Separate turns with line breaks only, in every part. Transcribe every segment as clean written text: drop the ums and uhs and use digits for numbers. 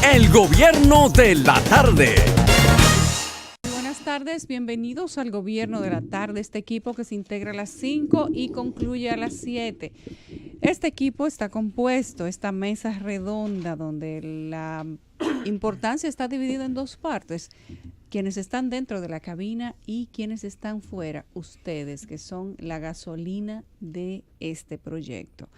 El Gobierno de la Tarde.
Buenas tardes, bienvenidos al Gobierno de la Tarde, este equipo que se integra a las 5 y concluye a las 7. Este equipo está compuesto, esta mesa redonda donde la importancia está dividida en dos partes. Quienes están dentro de la cabina y quienes están fuera, ustedes, que son la gasolina de este proyecto.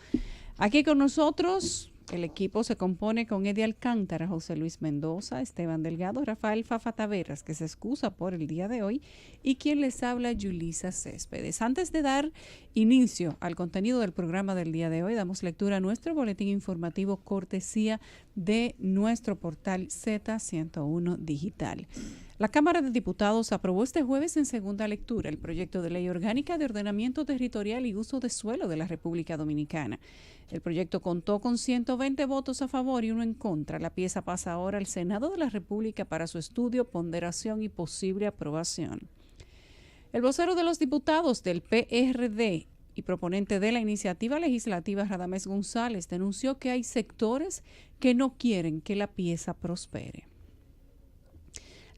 Aquí con nosotros, el equipo se compone con Eddie Alcántara, José Luis Mendoza, Esteban Delgado, Rafael Fafa Taveras, que se excusa por el día de hoy, y quien les habla, Yulisa Céspedes. Antes de dar inicio al contenido del programa del día de hoy, damos lectura a nuestro boletín informativo cortesía de nuestro portal Z101 Digital. La Cámara de Diputados aprobó este jueves en segunda lectura el proyecto de ley orgánica de ordenamiento territorial y uso de suelo de la República Dominicana. El proyecto contó con 120 votos a favor y 1 en contra. La pieza pasa ahora al Senado de la República para su estudio, ponderación y posible aprobación. El vocero de los diputados del PRD y proponente de la iniciativa legislativa, Radamés González, denunció que hay sectores que no quieren que la pieza prospere.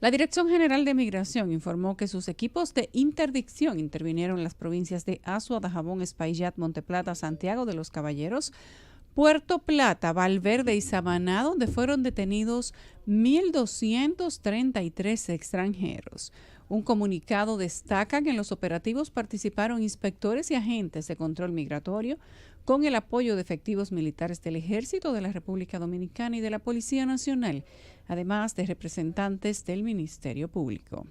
La Dirección General de Migración informó que sus equipos de interdicción intervinieron en las provincias de Azua, Dajabón, Espaillat, Monteplata, Santiago de los Caballeros, Puerto Plata, Valverde y Samaná, donde fueron detenidos 1.233 extranjeros. Un comunicado destaca que en los operativos participaron inspectores y agentes de control migratorio con el apoyo de efectivos militares del Ejército de la República Dominicana y de la Policía Nacional, además de representantes del Ministerio Público.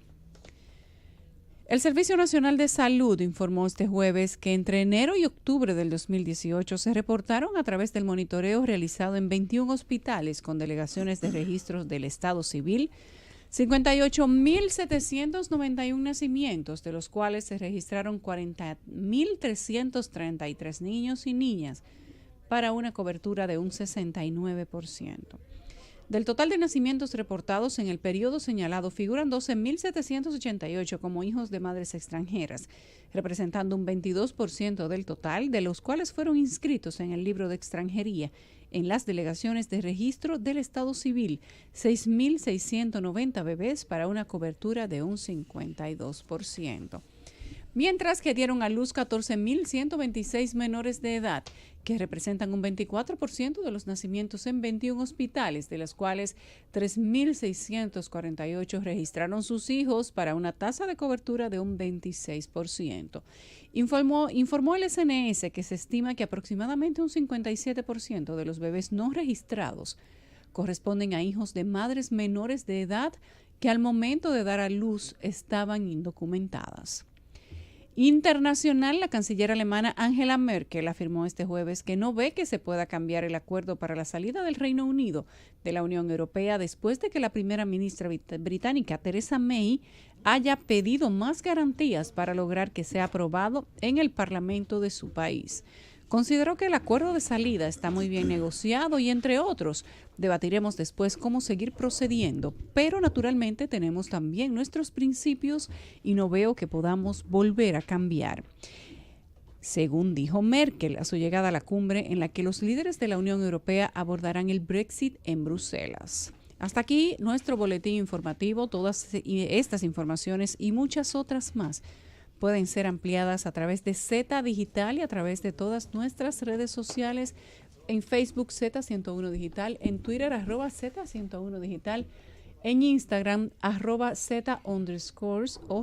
El Servicio Nacional de Salud informó este jueves que entre enero y octubre del 2018 se reportaron a través del monitoreo realizado en 21 hospitales con delegaciones de registros del Estado Civil 58.791 nacimientos, de los cuales se registraron 40.333 niños y niñas, para una cobertura de un 69%. Del total de nacimientos reportados en el periodo señalado, figuran 12.788 como hijos de madres extranjeras, representando un 22% del total, de los cuales fueron inscritos en el libro de extranjería en las delegaciones de registro del Estado Civil, 6.690 bebés para una cobertura de un 52%. Mientras que dieron a luz 14.126 menores de edad, que representan un 24% de los nacimientos en 21 hospitales, de los cuales 3.648 registraron sus hijos para una tasa de cobertura de un 26%. Informó el SNS que se estima que aproximadamente un 57% de los bebés no registrados corresponden a hijos de madres menores de edad que al momento de dar a luz estaban indocumentadas. Internacional, la canciller alemana Angela Merkel afirmó este jueves que no ve que se pueda cambiar el acuerdo para la salida del Reino Unido de la Unión Europea después de que la primera ministra británica Theresa May haya pedido más garantías para lograr que sea aprobado en el Parlamento de su país. Consideró que el acuerdo de salida está muy bien negociado y, entre otros, debatiremos después cómo seguir procediendo, pero naturalmente tenemos también nuestros principios y no veo que podamos volver a cambiar. Según dijo Merkel a su llegada a la cumbre en la que los líderes de la Unión Europea abordarán el Brexit en Bruselas. Hasta aquí nuestro boletín informativo. Todas estas informaciones y muchas otras más pueden ser ampliadas a través de Z Digital y a través de todas nuestras redes sociales, en Facebook Z101 Digital, en Twitter @Z101 Digital, en Instagram @Z_, o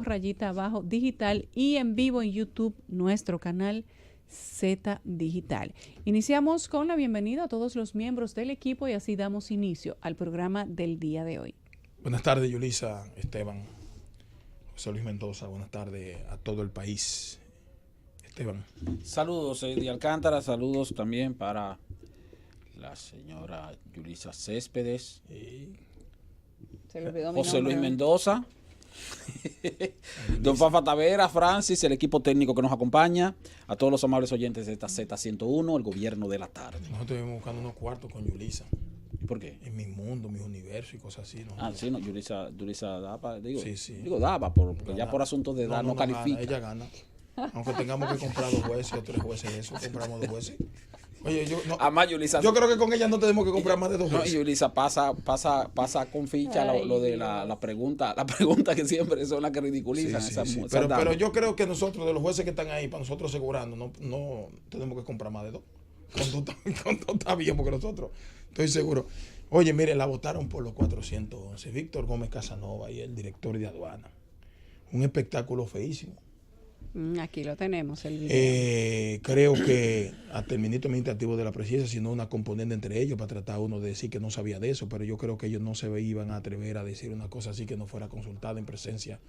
_ digital, y en vivo en YouTube, nuestro canal Z Digital. Iniciamos con la bienvenida a todos los miembros del equipo y así damos inicio al programa del día de hoy.
Buenas tardes, Yulisa, Esteban. José Luis Mendoza, buenas tardes a todo el país. Esteban.
Saludos, Eddie Alcántara, saludos también para la señora Yulisa Céspedes, José Luis Mendoza, don Fafa Taveras, Francis, el equipo técnico que nos acompaña, a todos los amables oyentes de esta Z101, el Gobierno de la Tarde.
Nosotros estuvimos buscando unos cuartos con Yulisa.
¿Por qué?
En mi mundo, mi universo y cosas así. ¿No?
Sí, no, Yulisa daba,
sí.
Digo, daba, porque ya por asuntos de edad no califica.
Gana, ella gana. Aunque tengamos que comprar 2 jueces o 3 jueces de eso, compramos 2 jueces. Oye,
Además, Yulisa,
yo creo que con ella no tenemos que comprar más de 2
no,
veces.
y Yulisa pasa con ficha lo de la pregunta que siempre son las que ridiculizan.
Sí,
esas
sí.
esas damas.
Pero yo creo que nosotros, de los jueces que están ahí, para nosotros asegurando, no tenemos que comprar más de 2. Con tú está bien, porque nosotros, estoy seguro. Oye, mire, la votaron por los 411. Víctor Gómez Casanova y el director de aduana. Un espectáculo feísimo.
Aquí lo tenemos, el video.
Creo que hasta el ministro administrativo de la presidencia, sino una componente entre ellos para tratar uno de decir que no sabía de eso, pero yo creo que ellos no se iban a atrever a decir una cosa así que no fuera consultada en presencia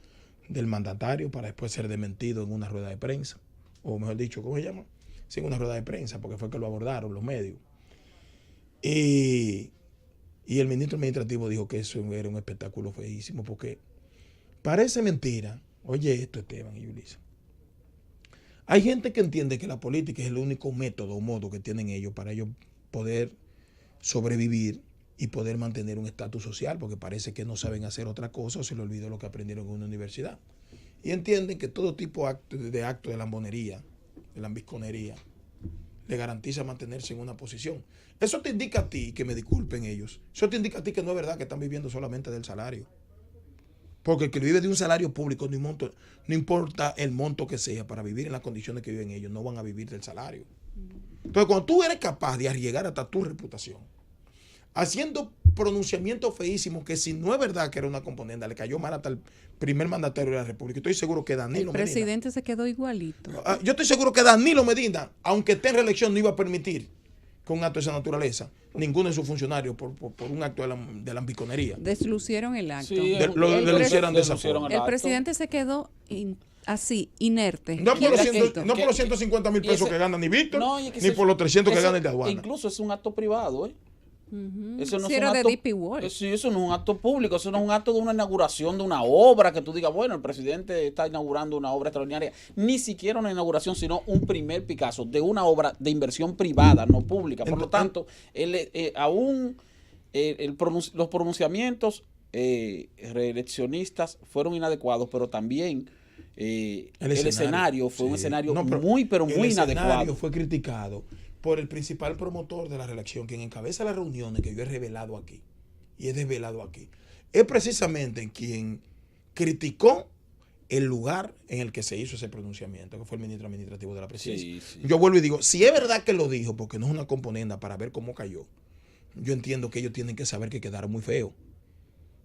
del mandatario para después ser desmentido en una rueda de prensa, o mejor dicho, ¿cómo se llama? Sí, en una rueda de prensa, porque fue que lo abordaron los medios. Y el ministro administrativo dijo que eso era un espectáculo feísimo, porque parece mentira. Oye esto, Esteban y Yulisa. Hay gente que entiende que la política es el único método o modo que tienen ellos para ellos poder sobrevivir y poder mantener un estatus social, porque parece que no saben hacer otra cosa o se les olvidó lo que aprendieron en una universidad. Y entienden que todo tipo de acto de lambonería, de lambisconería, le garantiza mantenerse en una posición. Eso te indica a ti, que me disculpen ellos, eso te indica a ti que no es verdad que están viviendo solamente del salario. Porque el que vive de un salario público, no importa el monto que sea, para vivir en las condiciones que viven ellos, no van a vivir del salario. Entonces, cuando tú eres capaz de arriesgar hasta tu reputación, haciendo pronunciamientos feísimos que si no es verdad que era una componenda, le cayó mal hasta el primer mandatario de la República. Estoy seguro que Danilo Medina...
El presidente se quedó igualito.
Yo estoy seguro que Danilo Medina, aunque esté en reelección, no iba a permitir que un acto de esa naturaleza, ninguno de sus funcionarios, por un acto de lambiconería,
deslucieron el acto.
Sí,
lo hicieran de esa forma.
El presidente se quedó así, inerte.
No por los 150,000 pesos que gana ni Víctor, ni por los 300 que gana el de aduana.
Incluso es un acto privado, ¿eh? Eso no
Si
es
era
un
de
acto,
DP World.
eso no es un acto público, eso no es un acto de una inauguración de una obra que tú digas, bueno, el presidente está inaugurando una obra extraordinaria. Ni siquiera una inauguración, sino un primer Picasso de una obra de inversión privada, no pública. Por lo tanto, los pronunciamientos reeleccionistas fueron inadecuados, pero también el escenario fue un escenario muy inadecuado. El escenario
fue criticado por el principal promotor de la reelección, quien encabeza las reuniones que yo he revelado aquí y he desvelado aquí. Es precisamente quien criticó el lugar en el que se hizo ese pronunciamiento, que fue el ministro administrativo de la presidencia. Sí. Yo vuelvo y digo, si es verdad que lo dijo, porque no es una componenda para ver cómo cayó, yo entiendo que ellos tienen que saber que quedaron muy feos.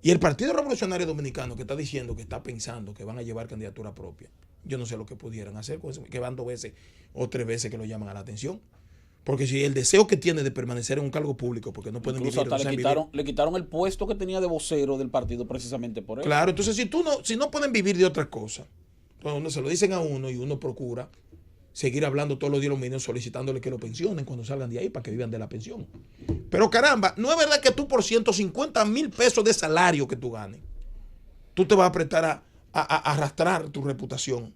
Y el Partido Revolucionario Dominicano, que está diciendo que está pensando que van a llevar candidatura propia, yo no sé lo que pudieran hacer con eso, que van 2 veces o 3 veces que lo llaman a la atención. Porque si el deseo que tiene de permanecer en un cargo público, porque no pueden
incluso
vivir,
hasta le quitaron el puesto que tenía de vocero del partido precisamente por eso.
Claro, entonces si no pueden vivir de otra cosa, entonces se lo dicen a uno y uno procura seguir hablando todos los días los medios solicitándole que lo pensionen cuando salgan de ahí para que vivan de la pensión. Pero caramba, no es verdad que tú por 150,000 pesos de salario que tú ganes, tú te vas a prestar a arrastrar tu reputación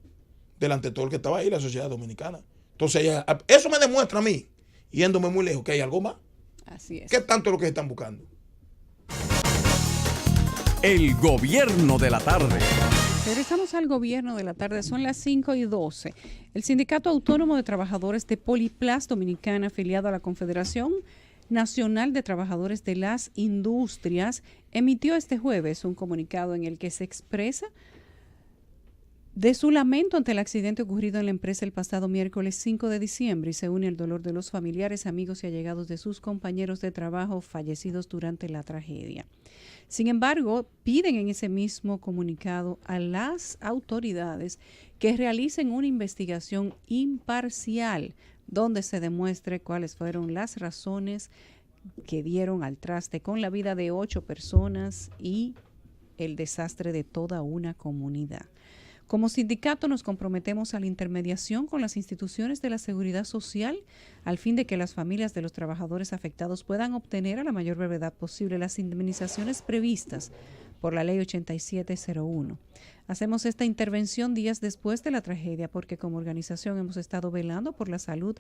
delante de todo el que estaba ahí, la sociedad dominicana. Entonces eso me demuestra a mí, yéndome muy lejos, que hay algo más.
Así es.
¿Qué tanto es lo que están buscando?
El gobierno de la tarde.
Regresamos al gobierno de la tarde, son las 5:12. El Sindicato Autónomo de Trabajadores de Poliplast Dominicana, afiliado a la Confederación Nacional de Trabajadores de las Industrias, emitió este jueves un comunicado en el que se expresa de su lamento ante el accidente ocurrido en la empresa el pasado miércoles 5 de diciembre y se une al dolor de los familiares, amigos y allegados de sus compañeros de trabajo fallecidos durante la tragedia. Sin embargo, piden en ese mismo comunicado a las autoridades que realicen una investigación imparcial donde se demuestre cuáles fueron las razones que dieron al traste con la vida de 8 personas y el desastre de toda una comunidad. Como sindicato nos comprometemos a la intermediación con las instituciones de la seguridad social al fin de que las familias de los trabajadores afectados puedan obtener a la mayor brevedad posible las indemnizaciones previstas por la Ley 8701. Hacemos esta intervención días después de la tragedia porque como organización hemos estado velando por la salud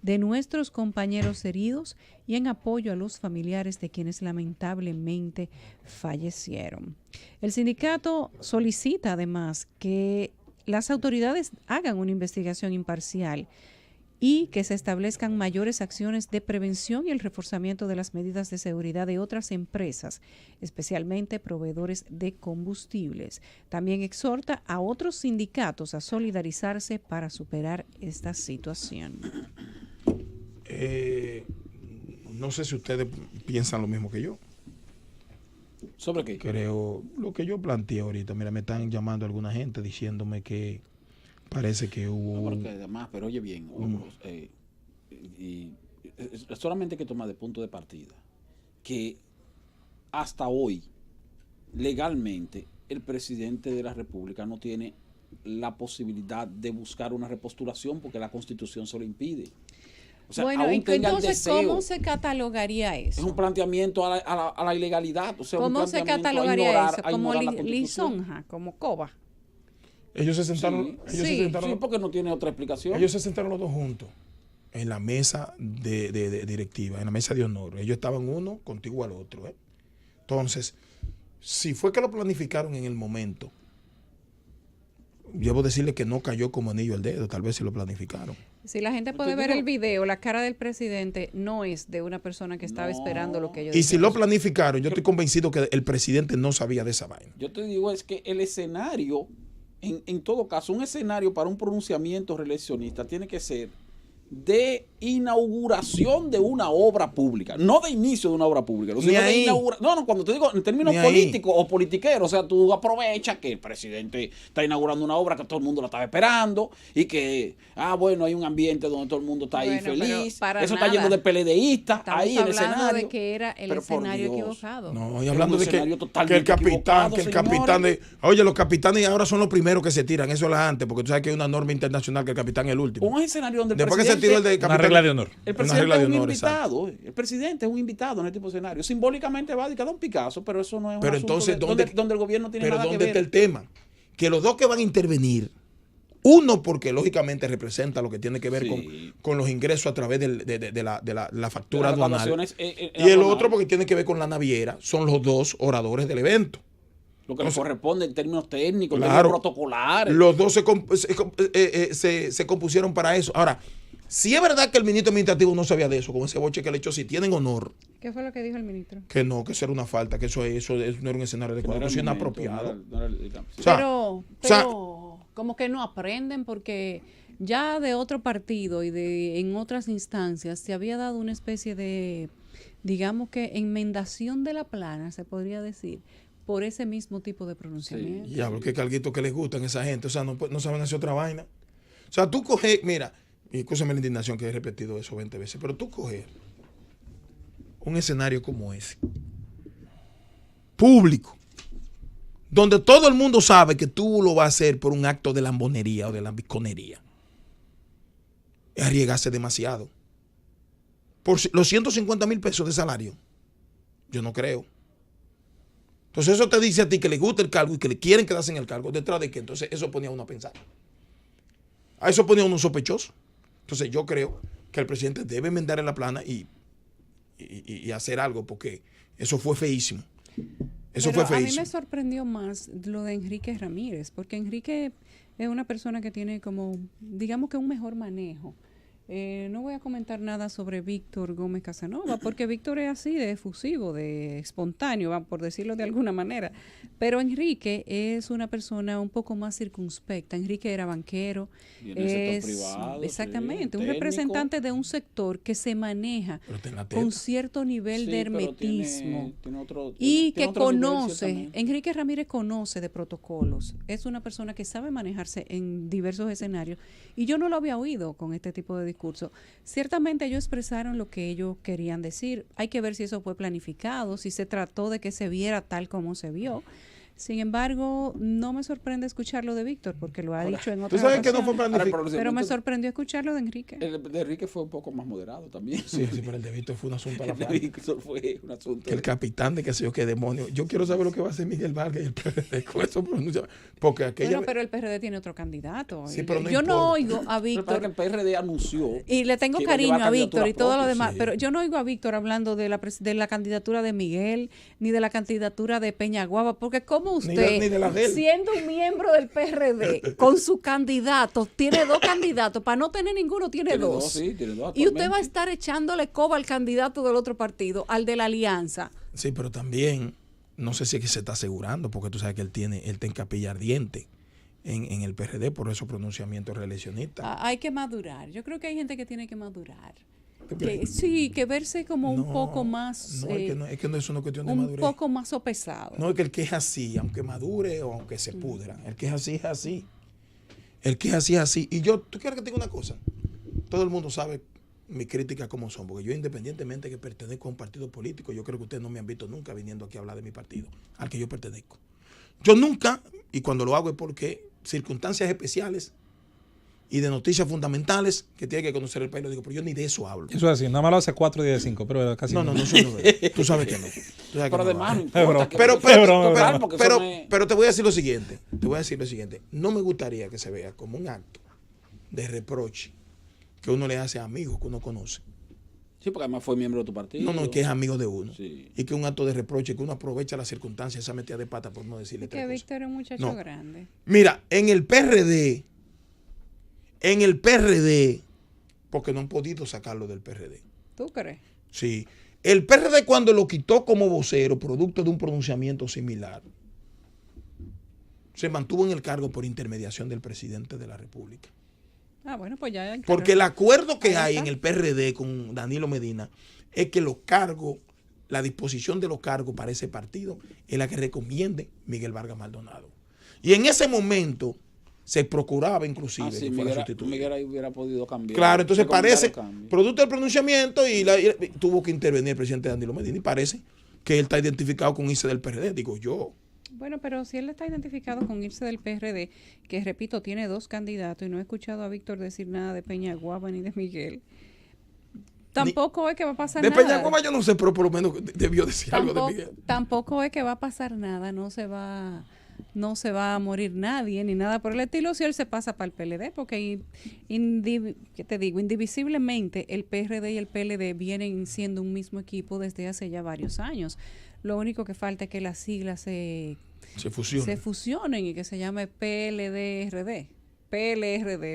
de nuestros compañeros heridos y en apoyo a los familiares de quienes lamentablemente fallecieron. El sindicato solicita además que las autoridades hagan una investigación imparcial y que se establezcan mayores acciones de prevención y el reforzamiento de las medidas de seguridad de otras empresas, especialmente proveedores de combustibles. También exhorta a otros sindicatos a solidarizarse para superar esta situación.
No sé si ustedes piensan lo mismo que yo.
¿Sobre qué?
Creo lo que yo planteé ahorita. Mira, me están llamando alguna gente diciéndome que parece que hubo...
No, pero que además, pero oye bien, solamente hay que tomar de punto de partida que hasta hoy, legalmente, el presidente de la República no tiene la posibilidad de buscar una repostulación porque la Constitución se lo impide. O sea,
bueno, entonces, ¿cómo se catalogaría eso?
Es un planteamiento a la ilegalidad. O sea,
¿cómo se catalogaría eso? ¿Como lisonja? ¿Como coba?
Ellos se sentaron...
Sí, porque no tiene otra explicación.
Ellos se sentaron los dos juntos en la mesa de directiva, en la mesa de honor. Ellos estaban uno contigo al otro. Entonces, si fue que lo planificaron en el momento, debo decirle que no cayó como anillo al dedo, tal vez si lo planificaron.
Si la gente puede ver el video, la cara del presidente no es de una persona que estaba esperando lo que ellos
Y si lo planificaron, yo estoy convencido que el presidente no sabía de esa vaina.
Yo te digo es que el escenario, en todo caso, un escenario para un pronunciamiento reeleccionista tiene que ser de inauguración de una obra pública, no de inicio de una obra pública. No, cuando te digo en términos políticos o politiqueros, o sea, tú aprovechas que el presidente está inaugurando una obra que todo el mundo la estaba esperando y que, bueno, hay un ambiente donde todo el mundo está ahí feliz. Eso está lleno de PLDistas ahí en el escenario.
Hablando de que era el escenario equivocado.
No, y hablando de que el capitán oye, los capitanes ahora son los primeros que se tiran, eso es la antes, porque tú sabes que hay una norma internacional que el capitán es el último.
Un escenario donde
después que se tiró el de capitán,
una regla de honor.
El presidente es un invitado. El presidente es un invitado en este tipo de escenario. Simbólicamente va a dedicar a un Picasso, pero eso no es un asunto donde el gobierno tiene nada que ver.
Pero ¿dónde está el tema? Que los dos que van a intervenir, uno porque lógicamente representa lo que tiene que ver con los ingresos a través de la factura aduanal, y el otro porque tiene que ver con la naviera, son los dos oradores del evento.
Lo que nos corresponde en términos técnicos, en términos protocolares.
Los dos se compusieron para eso. Ahora, si es verdad que el ministro administrativo no sabía de eso, con ese boche que le echó, si tienen honor.
¿Qué fue lo que dijo el ministro?
Que no, que eso era una falta, que eso no era un escenario adecuado, que eso es inapropiado.
Pero como que no aprenden, porque ya de otro partido y en otras instancias se había dado una especie de, digamos que enmendación de la plana, se podría decir, por ese mismo tipo de pronunciamiento.
Ya, porque carguitos que les gustan a esa gente, o sea, no saben hacer otra vaina. O sea, tú coges, mira, y escúchame la indignación que he repetido eso 20 veces, pero tú coges un escenario como ese, público, donde todo el mundo sabe que tú lo vas a hacer por un acto de lambonería o de lambiconería, es arriesgarse demasiado. Por los 150,000 pesos de salario, yo no creo. Entonces eso te dice a ti que le gusta el cargo y que le quieren quedarse en el cargo, detrás de que entonces eso ponía a uno a pensar. A eso ponía a uno sospechoso. Entonces yo creo que el presidente debe enmendar en la plana y hacer algo, porque eso fue feísimo.
A mí me sorprendió más lo de Enrique Ramírez, porque Enrique es una persona que tiene como, digamos que un mejor manejo. No voy a comentar nada sobre Víctor Gómez Casanova, porque Víctor es así, de efusivo, de espontáneo, por decirlo de alguna manera. Pero Enrique es una persona un poco más circunspecta. Enrique era banquero. Es privado, exactamente, un representante de un sector que se maneja con cierto nivel de hermetismo. Y que conoce, Enrique Ramírez conoce de protocolos. Es una persona que sabe manejarse en diversos escenarios. Y yo no lo había oído con este tipo de discurso. Ciertamente ellos expresaron lo que ellos querían decir. Hay que ver si eso fue planificado, si se trató de que se viera tal como se vio. Sin embargo, no me sorprende escucharlo de Víctor, porque lo ha dicho en otras ocasiones.
Que no fue planificado.
Pero me sorprendió escucharlo de Enrique.
El de Enrique fue un poco más moderado también.
Sí, pero el de Víctor fue un asunto a la
falta. El de Víctor fue un asunto.
Que el capitán de qué sé yo qué demonio. Yo quiero saber lo que va a hacer Miguel Vargas y el PRD con eso pronunciamiento. Porque aquella
pero el PRD tiene otro candidato.
Sí, pero
yo no oigo a Víctor.
Que el PRD anunció.
Y le tengo cariño a Víctor y todo lo demás. Sí. Pero yo no oigo a Víctor hablando de la candidatura de Miguel, ni de la candidatura de Peñaguaba, porque cómo
Ni
usted,
de la de él.
siendo un miembro del PRD, con su candidato, tiene 2 candidatos, para no tener ninguno, tiene dos.
Sí, tiene dos
Y usted va a
actualmente.
estar echándole coba al candidato del otro partido, al de la alianza.
Sí, pero también, no sé si es que se está asegurando, porque tú sabes que él está en capilla ardiente en el PRD por esos pronunciamientos reeleccionistas.
Hay que madurar. Yo creo que hay gente que tiene que madurar.
¿Qué crees?
Sí, que verse como un
No,
poco más,
No, es que no es una cuestión de
un
madurez.
poco más sopesado.
No, es que el que es así, aunque madure o aunque se pudra, el que es así es así. El que es así es así. Y tú quieres que te diga una cosa. Todo el mundo sabe mis críticas como son, porque yo independientemente que pertenezco a un partido político, yo creo que ustedes no me han visto nunca viniendo aquí a hablar de mi partido, al que yo pertenezco. Yo nunca, y cuando lo hago es porque circunstancias especiales y de noticias fundamentales que tiene que conocer el país, lo digo, pero yo ni de eso hablo.
Eso es así, nada más lo hace 4 días de 5, pero casi
No, eso no es. Tú sabes que no. Tú sabes que
Pero
no
además
lo
no
hago.
importa.
broma.
Pero te voy a decir lo siguiente. No me gustaría que se vea como un acto de reproche que uno le hace a amigos que uno conoce.
Sí, porque además fue miembro de tu partido.
No, que es amigo de uno.
Sí.
Y que es un acto de reproche, que uno aprovecha las circunstancias, esa metida de pata por no decirle
Es que
otra cosa.
Víctor es un muchacho
No.
grande.
Mira, en el PRD, porque no han podido sacarlo del PRD.
¿Tú crees?
Sí. El PRD cuando lo quitó como vocero, producto de un pronunciamiento similar, se mantuvo en el cargo por intermediación del presidente de la República.
Ah, bueno, pues ya.
Porque el acuerdo que
Ahí
hay
está.
en el PRD con Danilo Medina es que los cargos, la disposición de los cargos para ese partido es la que recomiende Miguel Vargas Maldonado. Y en ese momento se procuraba inclusive
Sí,
que fuera
Miguel,
sustituido.
Miguel ahí hubiera podido cambiar.
Claro, entonces
recomendar
parece,
el cambio.
producto del pronunciamiento y tuvo que intervenir el presidente Danilo Medina y parece que él está identificado con irse del PRD, digo yo.
Bueno, pero si él está identificado con irse del PRD, que repito, tiene 2 candidatos y no he escuchado a Víctor decir nada de Peñaguaba ni de Miguel, tampoco es que va a pasar
De
nada.
Peñaguaba yo no sé, pero por lo menos debió decir algo de Miguel.
Tampoco es que va a pasar nada, no se va a morir nadie ni nada por el estilo si él se pasa para el PLD, porque ¿qué te digo? Indivisiblemente el PRD y el PLD vienen siendo un mismo equipo desde hace ya varios años. Lo único que falta es que las siglas se fusionen y que se llame PLDRD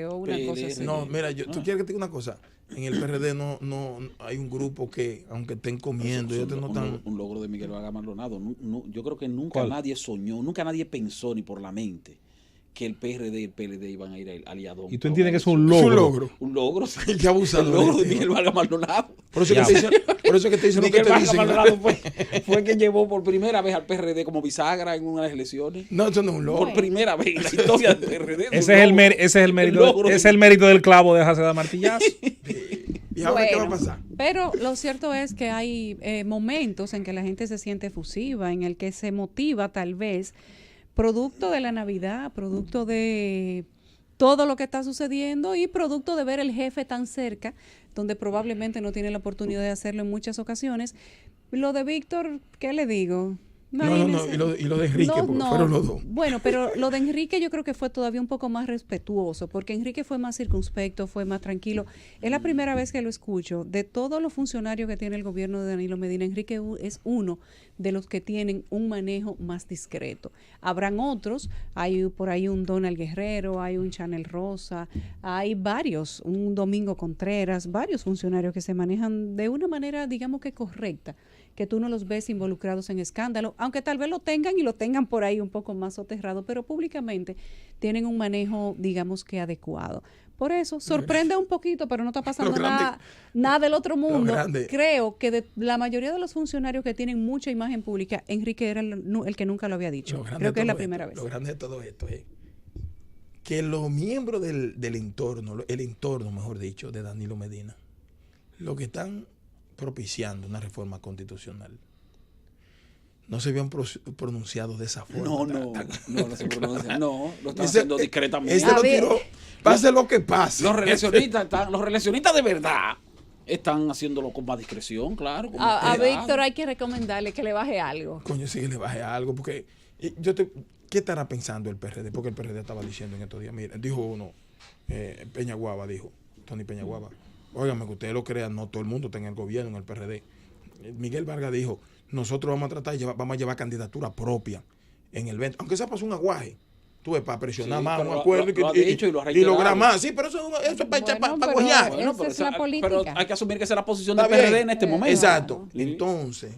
o una cosa así.
No, mira, tú quieres que te diga una cosa. En el PRD no hay un grupo que, aunque estén comiendo,
Eso
ellos
es
no están.
un logro de Miguel Vargas Maldonado. Yo creo que nunca
¿Cuál?
nadie soñó, nunca nadie pensó ni por la mente que el PRD y el PLD iban a ir aliados.
Y tú entiendes que es un
Es
logro.
un logro.
Un logro, sí.
Qué abusador
El logro de
este,
Miguel Vargas Maldonado.
Por eso, que te dicen, por eso que te dicen lo que
Miguel
te
Vargas
dicen.
Maldonado fue quien llevó por primera vez al PRD como bisagra en unas elecciones.
No, eso no es un logro.
Por primera vez en la historia del PRD.
Ese es el mérito del clavo de dejarse de martillazo.
¿Y ahora qué va a
Bueno,
pasar?
Pero lo cierto es que hay momentos en que la gente se siente efusiva, en el que se motiva tal vez, producto de la Navidad, producto de todo lo que está sucediendo y producto de ver el jefe tan cerca, donde probablemente no tiene la oportunidad de hacerlo en muchas ocasiones. Lo de Víctor, ¿qué le digo?
No,
Imagínese.
y lo de Enrique, porque fueron los dos.
Bueno, pero lo de Enrique yo creo que fue todavía un poco más respetuoso, porque Enrique fue más circunspecto, fue más tranquilo. Es la primera vez que lo escucho. De todos los funcionarios que tiene el gobierno de Danilo Medina, Enrique es uno de los que tienen un manejo más discreto. Habrán otros, hay por ahí un Donald Guerrero, hay un Chanel Rosa, hay varios, un Domingo Contreras, varios funcionarios que se manejan de una manera, digamos que correcta, que tú no los ves involucrados en escándalo, aunque tal vez lo tengan y lo tengan por ahí un poco más soterrado, pero públicamente tienen un manejo, digamos que adecuado. Por eso, sorprende un poquito, pero no está pasando nada del otro mundo. Creo que de la mayoría de los funcionarios que tienen mucha imagen pública, Enrique era el que nunca lo había dicho. Creo que es la primera vez.
Lo grande de todo esto es que los miembros del entorno, el entorno, mejor dicho, de Danilo Medina, lo que están propiciando una reforma constitucional, no se habían pronunciado de esa forma.
No se pronuncia. No, lo están haciendo discretamente.
Este lo tiró, pase lo que pase.
Los relacionistas de verdad están haciéndolo con más discreción, claro.
A Víctor hay que recomendarle que le baje algo.
Coño, sí que le baje algo, porque ¿qué estará pensando el PRD? Porque el PRD estaba diciendo en estos días, mira, dijo uno, Peñaguaba dijo, Tony Peñaguaba, óigame, que ustedes lo crean, no todo el mundo está en el gobierno, en el PRD. Miguel Vargas dijo, nosotros vamos a tratar, vamos a llevar candidatura propia en el 20, aunque sea pasó un aguaje. Tú ves, para presionar
Sí,
más
pero
un acuerdo
lo ha dicho y lo ha reiterado.
lograr más. Sí, pero eso es para echar
Bueno,
para
pero
guayar.
Esa
Pero
es la política.
pero hay que asumir que esa es la posición
Está
del PRD
bien.
en este momento.
Exacto.
Sí.
Entonces,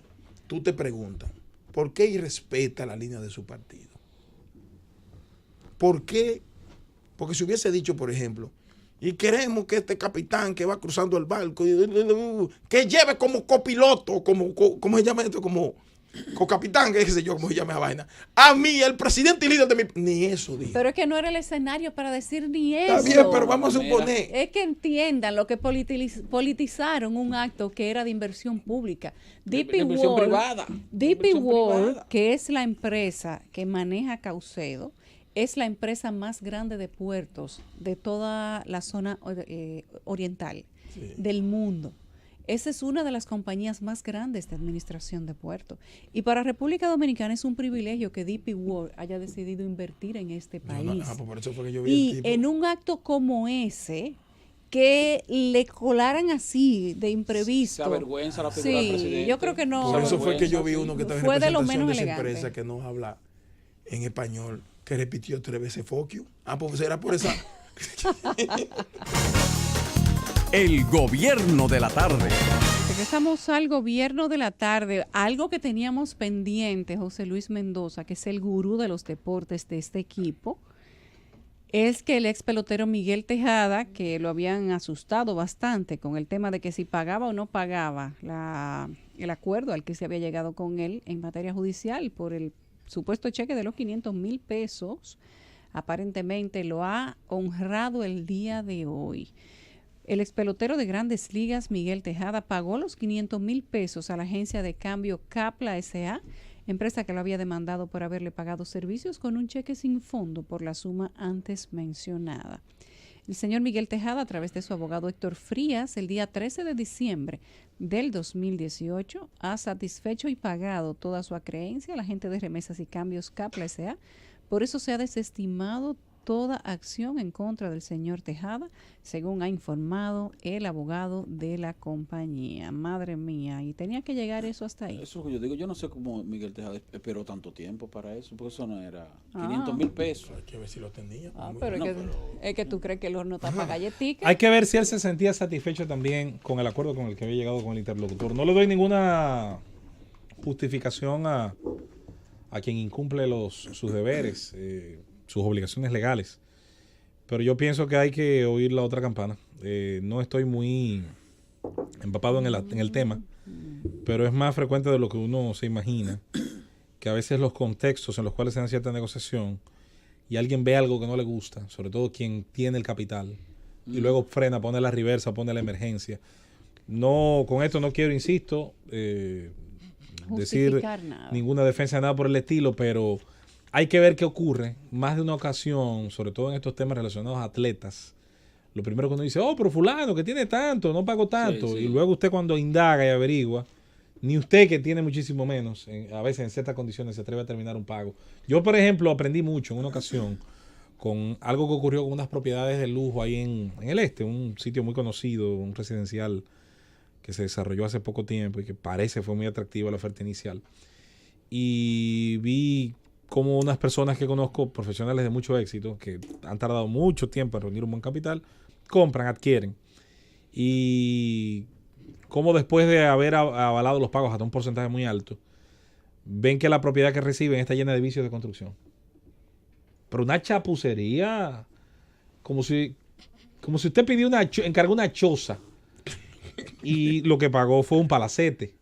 tú te preguntas, ¿por qué irrespeta la línea de su partido? ¿Por qué? Porque si hubiese dicho, por ejemplo, y queremos que este capitán que va cruzando el barco, que lleve como copiloto, ¿cómo se llama esto? Como co-capitán, qué sé yo, cómo se llama esa vaina. A mí, el presidente y líder de mi... Ni eso dijo.
Pero es que no era el escenario para decir ni eso.
Está bien, pero vamos a suponer...
Es que entiendan lo que politizaron un acto que era de inversión pública. DP
inversión privada.
DP
Inversión
World,
privada.
que es la empresa que maneja Caucedo, es la empresa más grande de puertos de toda la zona oriental del mundo. Esa es una de las compañías más grandes de administración de puertos. Y para República Dominicana es un privilegio que DP World haya decidido invertir en este país.
Pues por eso fue que yo vi
Y
el tipo.
en un acto como ese, que le colaran así de imprevisto.
Se avergüenza la figura del
Sí,
presidente.
yo creo que no.
Por eso fue que yo vi uno que estaba en
Fue de lo
representación
menos
de esa
elegante.
empresa que no habla en español, que repitió 3 veces fuck you. Pues era por esa...
El gobierno de la tarde.
Regresamos al gobierno de la tarde. Algo que teníamos pendiente, José Luis Mendoza, que es el gurú de los deportes de este equipo, es que el ex pelotero Miguel Tejada, que lo habían asustado bastante con el tema de que si pagaba o no pagaba el acuerdo al que se había llegado con él en materia judicial por el supuesto cheque de los 500,000 pesos, aparentemente lo ha honrado el día de hoy. El ex pelotero de Grandes Ligas, Miguel Tejada, pagó los 500,000 pesos a la agencia de cambio Capla S.A., empresa que lo había demandado por haberle pagado servicios con un cheque sin fondo por la suma antes mencionada. El señor Miguel Tejada, a través de su abogado Héctor Frías, el día 13 de diciembre del 2018, ha satisfecho y pagado toda su acreencia a la agente de remesas y cambios Capla S.A. Por eso se ha desestimado toda acción en contra del señor Tejada, según ha informado el abogado de la compañía. Madre mía, y tenía que llegar eso hasta ahí.
Eso es lo que yo digo. Yo no sé cómo Miguel Tejada esperó tanto tiempo para eso, porque eso no era 500,000 pesos.
Hay que ver si lo tenía.
Pero,
no,
es que tú crees que el horno está para galletica.
Hay que ver si él se sentía satisfecho también con el acuerdo con el que había llegado con el interlocutor. No le doy ninguna justificación a quien incumple sus deberes, sus obligaciones legales. Pero yo pienso que hay que oír la otra campana. No estoy muy empapado en el tema, pero es más frecuente de lo que uno se imagina, que a veces los contextos en los cuales se dan cierta negociación y alguien ve algo que no le gusta, sobre todo quien tiene el capital, y luego frena, pone la reversa, pone la emergencia. No, con esto no quiero, insisto, decir
nada.
ninguna defensa de nada por el estilo, pero hay que ver qué ocurre. Más de una ocasión, sobre todo en estos temas relacionados a atletas, lo primero que uno dice, pero fulano que tiene tanto, no pagó tanto.
Sí, sí.
Y luego usted cuando indaga y averigua, ni usted que tiene muchísimo menos, a veces en ciertas condiciones se atreve a terminar un pago. Yo, por ejemplo, aprendí mucho en una ocasión con algo que ocurrió con unas propiedades de lujo ahí en el este, un sitio muy conocido, un residencial que se desarrolló hace poco tiempo y que parece fue muy atractiva la oferta inicial. Y vi como unas personas que conozco, profesionales de mucho éxito, que han tardado mucho tiempo en reunir un buen capital, compran, adquieren. Y como después de haber avalado los pagos hasta un porcentaje muy alto, ven que la propiedad que reciben está llena de vicios de construcción. Pero una chapucería, como si usted pidió encargó una choza y lo que pagó fue un palacete.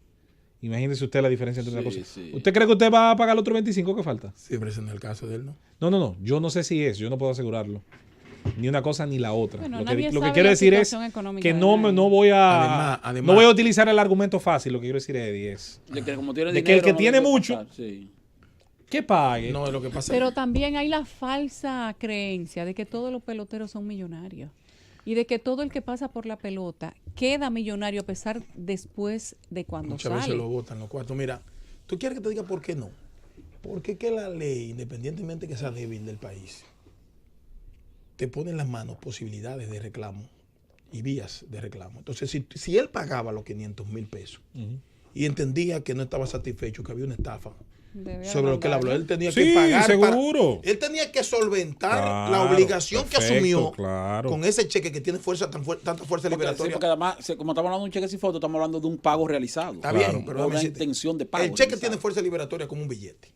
Imagínese usted la diferencia entre una cosa.
Sí.
¿Usted cree que usted va a pagar el otro 25 que falta?
Siempre es en el caso de él, ¿no?
No. Yo no sé si es. Yo no puedo asegurarlo. Ni una cosa ni la otra.
Bueno,
lo
nadie
que
sabe
quiero
la
decir es
situación económica
que
de
no
nadie.
voy a
Además-
no voy a utilizar el argumento fácil. Lo que quiero decir, Eddie, es
De que como tiene
de que el
dinero,
que
no
tiene
debe
mucho-
pasar, sí.
que pague.
No, es lo que pasa.
Pero también hay la falsa creencia de que todos los peloteros son millonarios y de que todo el que pasa por la pelota queda millonario a pesar después de cuando
Muchas
sale.
veces lo botan los cuartos. Mira, ¿tú quieres que te diga por qué no? Porque que la ley, independientemente que sea débil del país, te pone en las manos posibilidades de reclamo y vías de reclamo. Entonces, si él pagaba los 500,000 pesos, y entendía que no estaba satisfecho, que había una estafa
Debe
sobre lo que él habló.
mandarlo.
Él tenía
Sí,
que pagar.
seguro.
Él tenía que solventar la
Claro,
obligación que
perfecto,
asumió
claro.
con ese cheque que tiene fuerza tanta fuerza
Porque,
liberatoria.
porque además, como estamos hablando de un cheque sin foto, estamos hablando de un pago realizado.
Está
Claro.
bien, pero
O
déjame
una
decirte,
intención de pago
el cheque
realizado.
tiene fuerza liberatoria como un billete.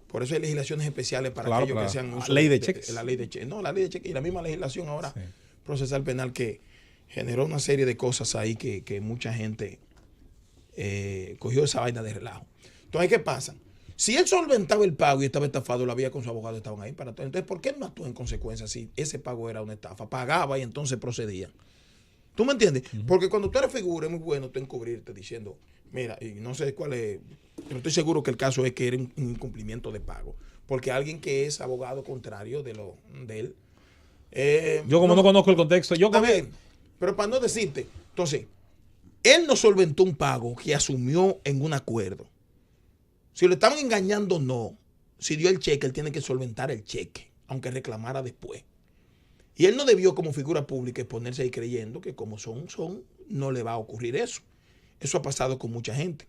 Por eso hay legislaciones especiales para
Claro,
aquellos
claro.
que sean uso
Ley de cheques.
La ley de cheques. No, la ley de cheques y la misma legislación ahora
Sí.
procesal penal que generó una serie de cosas ahí que mucha gente cogió esa vaina de relajo. Entonces, ¿qué pasa? Si él solventaba el pago y estaba estafado, la vía con su abogado estaban ahí para todo. Entonces, ¿por qué no actuó en consecuencia si ese pago era una estafa? Pagaba y entonces procedía. ¿Tú me entiendes? Porque cuando tú eres figura es muy bueno tú encubrirte diciendo, mira, y no sé cuál es, pero estoy seguro que el caso es que era un incumplimiento de pago. Porque alguien que es abogado contrario de él.
Yo como no conozco el contexto, yo
Está
con
bien, pero para no decirte, entonces, él no solventó un pago que asumió en un acuerdo. Si lo estaban engañando o no, si dio el cheque, él tiene que solventar el cheque, aunque reclamara después. Y él no debió como figura pública exponerse ahí creyendo que como son, no le va a ocurrir eso. Eso ha pasado con mucha gente.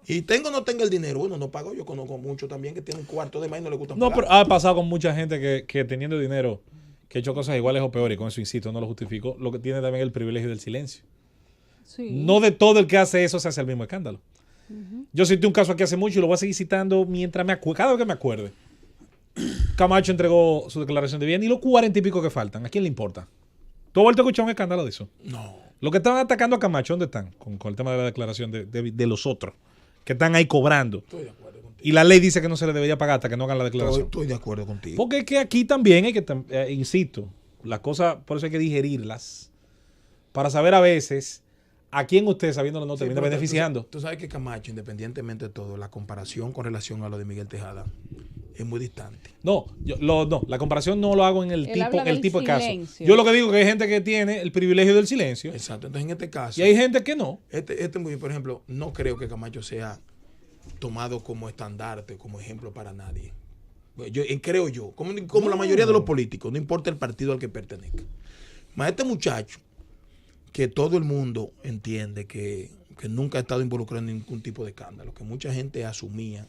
Y tenga o no tenga el dinero, bueno, no pago. Yo conozco mucho también que tienen cuarto de más y no le gustan
No,
pagar.
pero ha pasado con mucha gente que teniendo dinero, que ha hecho cosas iguales o peores, y con eso insisto, no lo justifico, lo que tiene también el privilegio del silencio.
Sí.
No de todo el que hace eso se hace el mismo escándalo. Yo cité un caso aquí hace mucho y lo voy a seguir citando mientras cada vez que me acuerde. Camacho entregó su declaración de bien y los 40 y pico que faltan, ¿a quién le importa? ¿Tú has vuelto a escuchar un escándalo de eso?
No.
Los que estaban atacando a Camacho, ¿dónde están? Con el tema de la declaración de los otros, que están ahí cobrando.
Estoy de acuerdo contigo.
Y la ley dice que no se le debería pagar hasta que no hagan la declaración.
Estoy de acuerdo contigo.
Porque es que aquí también hay que, insisto, las cosas, por eso hay que digerirlas, para saber a veces a quién usted, sabiéndolo, no
Sí,
termina
pero
beneficiando.
Tú sabes que Camacho, independientemente de todo, la comparación con relación a lo de Miguel Tejada es muy distante.
No, la comparación no lo hago en el
Él habla del
tipo de caso.
silencio.
Yo lo que digo es que hay gente que tiene el privilegio del silencio
Exacto. Entonces, en este caso,
y hay gente que no.
por ejemplo, no creo que Camacho sea tomado como estandarte, como ejemplo para nadie. Creo yo, como la mayoría de los políticos, no importa el partido al que pertenezca. Más este muchacho, que todo el mundo entiende que nunca ha estado involucrado en ningún tipo de escándalo, que mucha gente asumía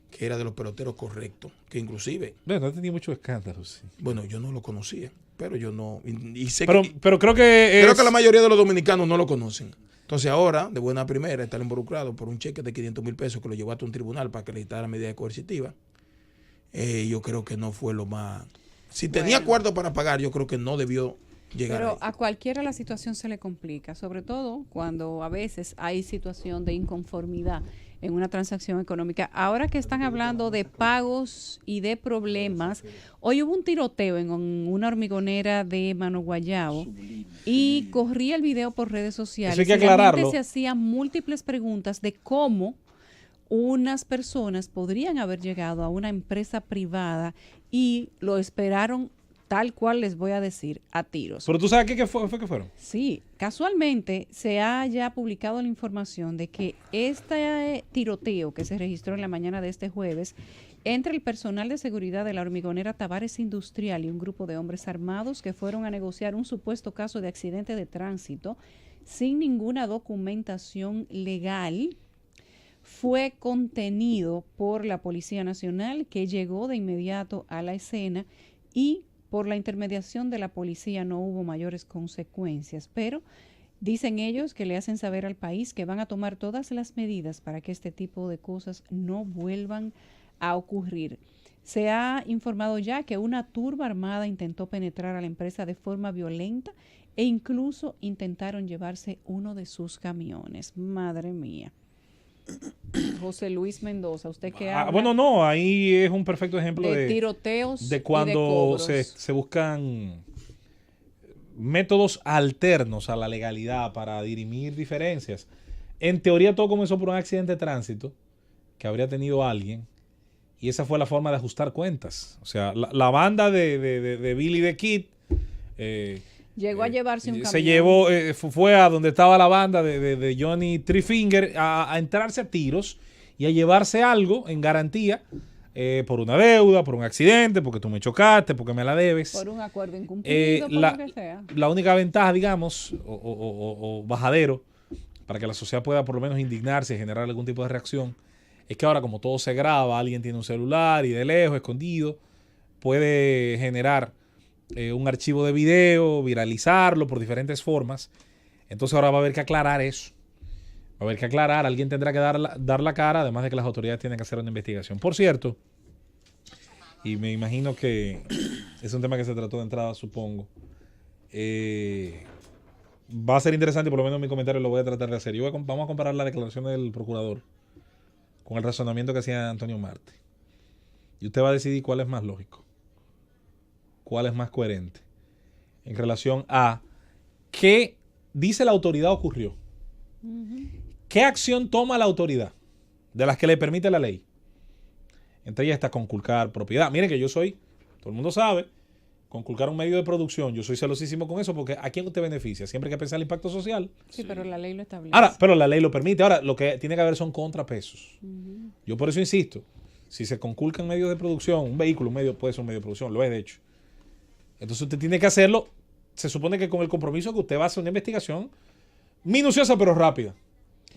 que era de los peloteros correctos, que inclusive,
Bueno, no tenía muchos escándalos. Sí.
bueno, yo no lo conocía, pero yo no, y sé
Pero creo que
creo
es,
que la mayoría de los dominicanos no lo conocen. Entonces ahora, de buena primera, estar involucrado por un cheque de 500,000 pesos que lo llevó hasta un tribunal para que le dictara medida coercitiva, yo creo que no fue lo más... Si tenía acuerdo para pagar, yo creo que no debió llegar
Pero
ahí.
a cualquiera la situación se le complica, sobre todo cuando a veces hay situación de inconformidad en una transacción económica. Ahora que están hablando de pagos y de problemas, hoy hubo un tiroteo en una hormigonera de Mano Guayabo y corría el video por redes sociales.
Eso hay que
y la
aclararlo.
gente se hacía múltiples preguntas de cómo unas personas podrían haber llegado a una empresa privada y lo esperaron tal cual les voy a decir, a tiros.
Pero tú sabes qué fue que fueron.
Sí, casualmente se ha ya publicado la información de que este tiroteo que se registró en la mañana de este jueves entre el personal de seguridad de la hormigonera Tavares Industrial y un grupo de hombres armados que fueron a negociar un supuesto caso de accidente de tránsito sin ninguna documentación legal, fue contenido por la Policía Nacional, que llegó de inmediato a la escena y por la intermediación de la policía no hubo mayores consecuencias, pero dicen ellos que le hacen saber al país que van a tomar todas las medidas para que este tipo de cosas no vuelvan a ocurrir. Se ha informado ya que una turba armada intentó penetrar a la empresa de forma violenta e incluso intentaron llevarse uno de sus camiones. Madre mía. José Luis Mendoza, ¿usted qué habla?
Bueno, no, ahí es un perfecto ejemplo
de tiroteos
de
y
cuando
de cobros.
se buscan métodos alternos a la legalidad para dirimir diferencias. En teoría todo comenzó por un accidente de tránsito que habría tenido alguien y esa fue la forma de ajustar cuentas. O sea, la banda de Billy the Kid
llegó a llevarse un camión.
se llevó, fue a donde estaba la banda de Johnny Three Finger a entrarse a tiros y a llevarse algo en garantía por una deuda, por un accidente, porque tú me chocaste, porque me la debes.
Por un acuerdo incumplido, por lo que sea.
La única ventaja, digamos, o bajadero, para que la sociedad pueda por lo menos indignarse y generar algún tipo de reacción, es que ahora como todo se graba, alguien tiene un celular y de lejos, escondido, puede generar un archivo de video, viralizarlo por diferentes formas. Entonces ahora va a haber que aclarar eso. Va a haber que aclarar, alguien tendrá que dar la cara, además de que las autoridades tienen que hacer una investigación. Por cierto, y me imagino que es un tema que se trató de entrada, supongo. Va a ser interesante, por lo menos mi comentario lo voy a tratar de hacer. Vamos a comparar la declaración del procurador con el razonamiento que hacía Antonio Marte. Y usted va a decidir cuál es más lógico, cuál es más coherente en relación a qué dice la autoridad ocurrió. ¿Qué acción toma la autoridad de las que le permite la ley? Entre ellas está conculcar propiedad. Miren que yo soy, todo el mundo sabe, conculcar un medio de producción. Yo soy celosísimo con eso porque ¿a quién usted beneficia? Siempre hay que pensar el impacto social.
Sí, pero la ley lo establece.
Ahora, pero la ley lo permite. Ahora, lo que tiene que haber son contrapesos. Yo por eso insisto, si se conculcan medios de producción, un vehículo, puede ser un medio de producción, lo es de hecho. Entonces usted tiene que hacerlo, se supone que con el compromiso que usted va a hacer una investigación minuciosa pero rápida.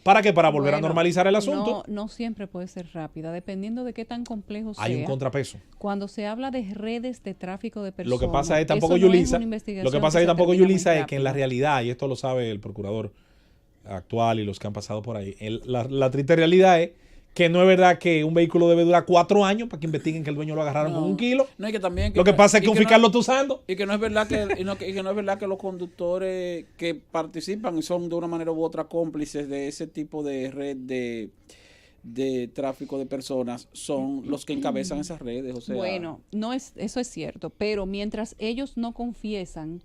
¿Para qué? Para volver a normalizar el asunto.
No siempre puede ser rápida, dependiendo de qué tan complejo sea.
Hay un contrapeso.
Cuando se habla de redes de tráfico de personas.
Lo que pasa es tampoco, Yulisa, es que en la realidad, y esto lo sabe el procurador actual y los que han pasado por ahí, la triste realidad es que no es verdad que un vehículo debe durar 4 años para que investiguen que el dueño lo agarraron con 1 kilo.
No, y que también
lo que pasa es que un fiscal lo está usando.
Y que no es verdad que no es verdad que los conductores que participan y son de una manera u otra cómplices de ese tipo de red de tráfico de personas son los que encabezan esas redes. O sea,
bueno, eso es cierto, pero mientras ellos no confiesan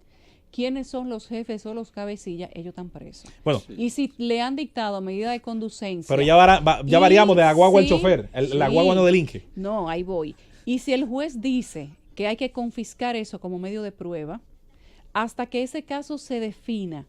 quiénes son los jefes o los cabecillas, ellos están presos.
Bueno,
y si le han dictado medida de conducencia.
Pero ya variamos de la guagua al chofer. La guagua no delinque.
No, ahí voy. Y si el juez dice que hay que confiscar eso como medio de prueba, hasta que ese caso se defina,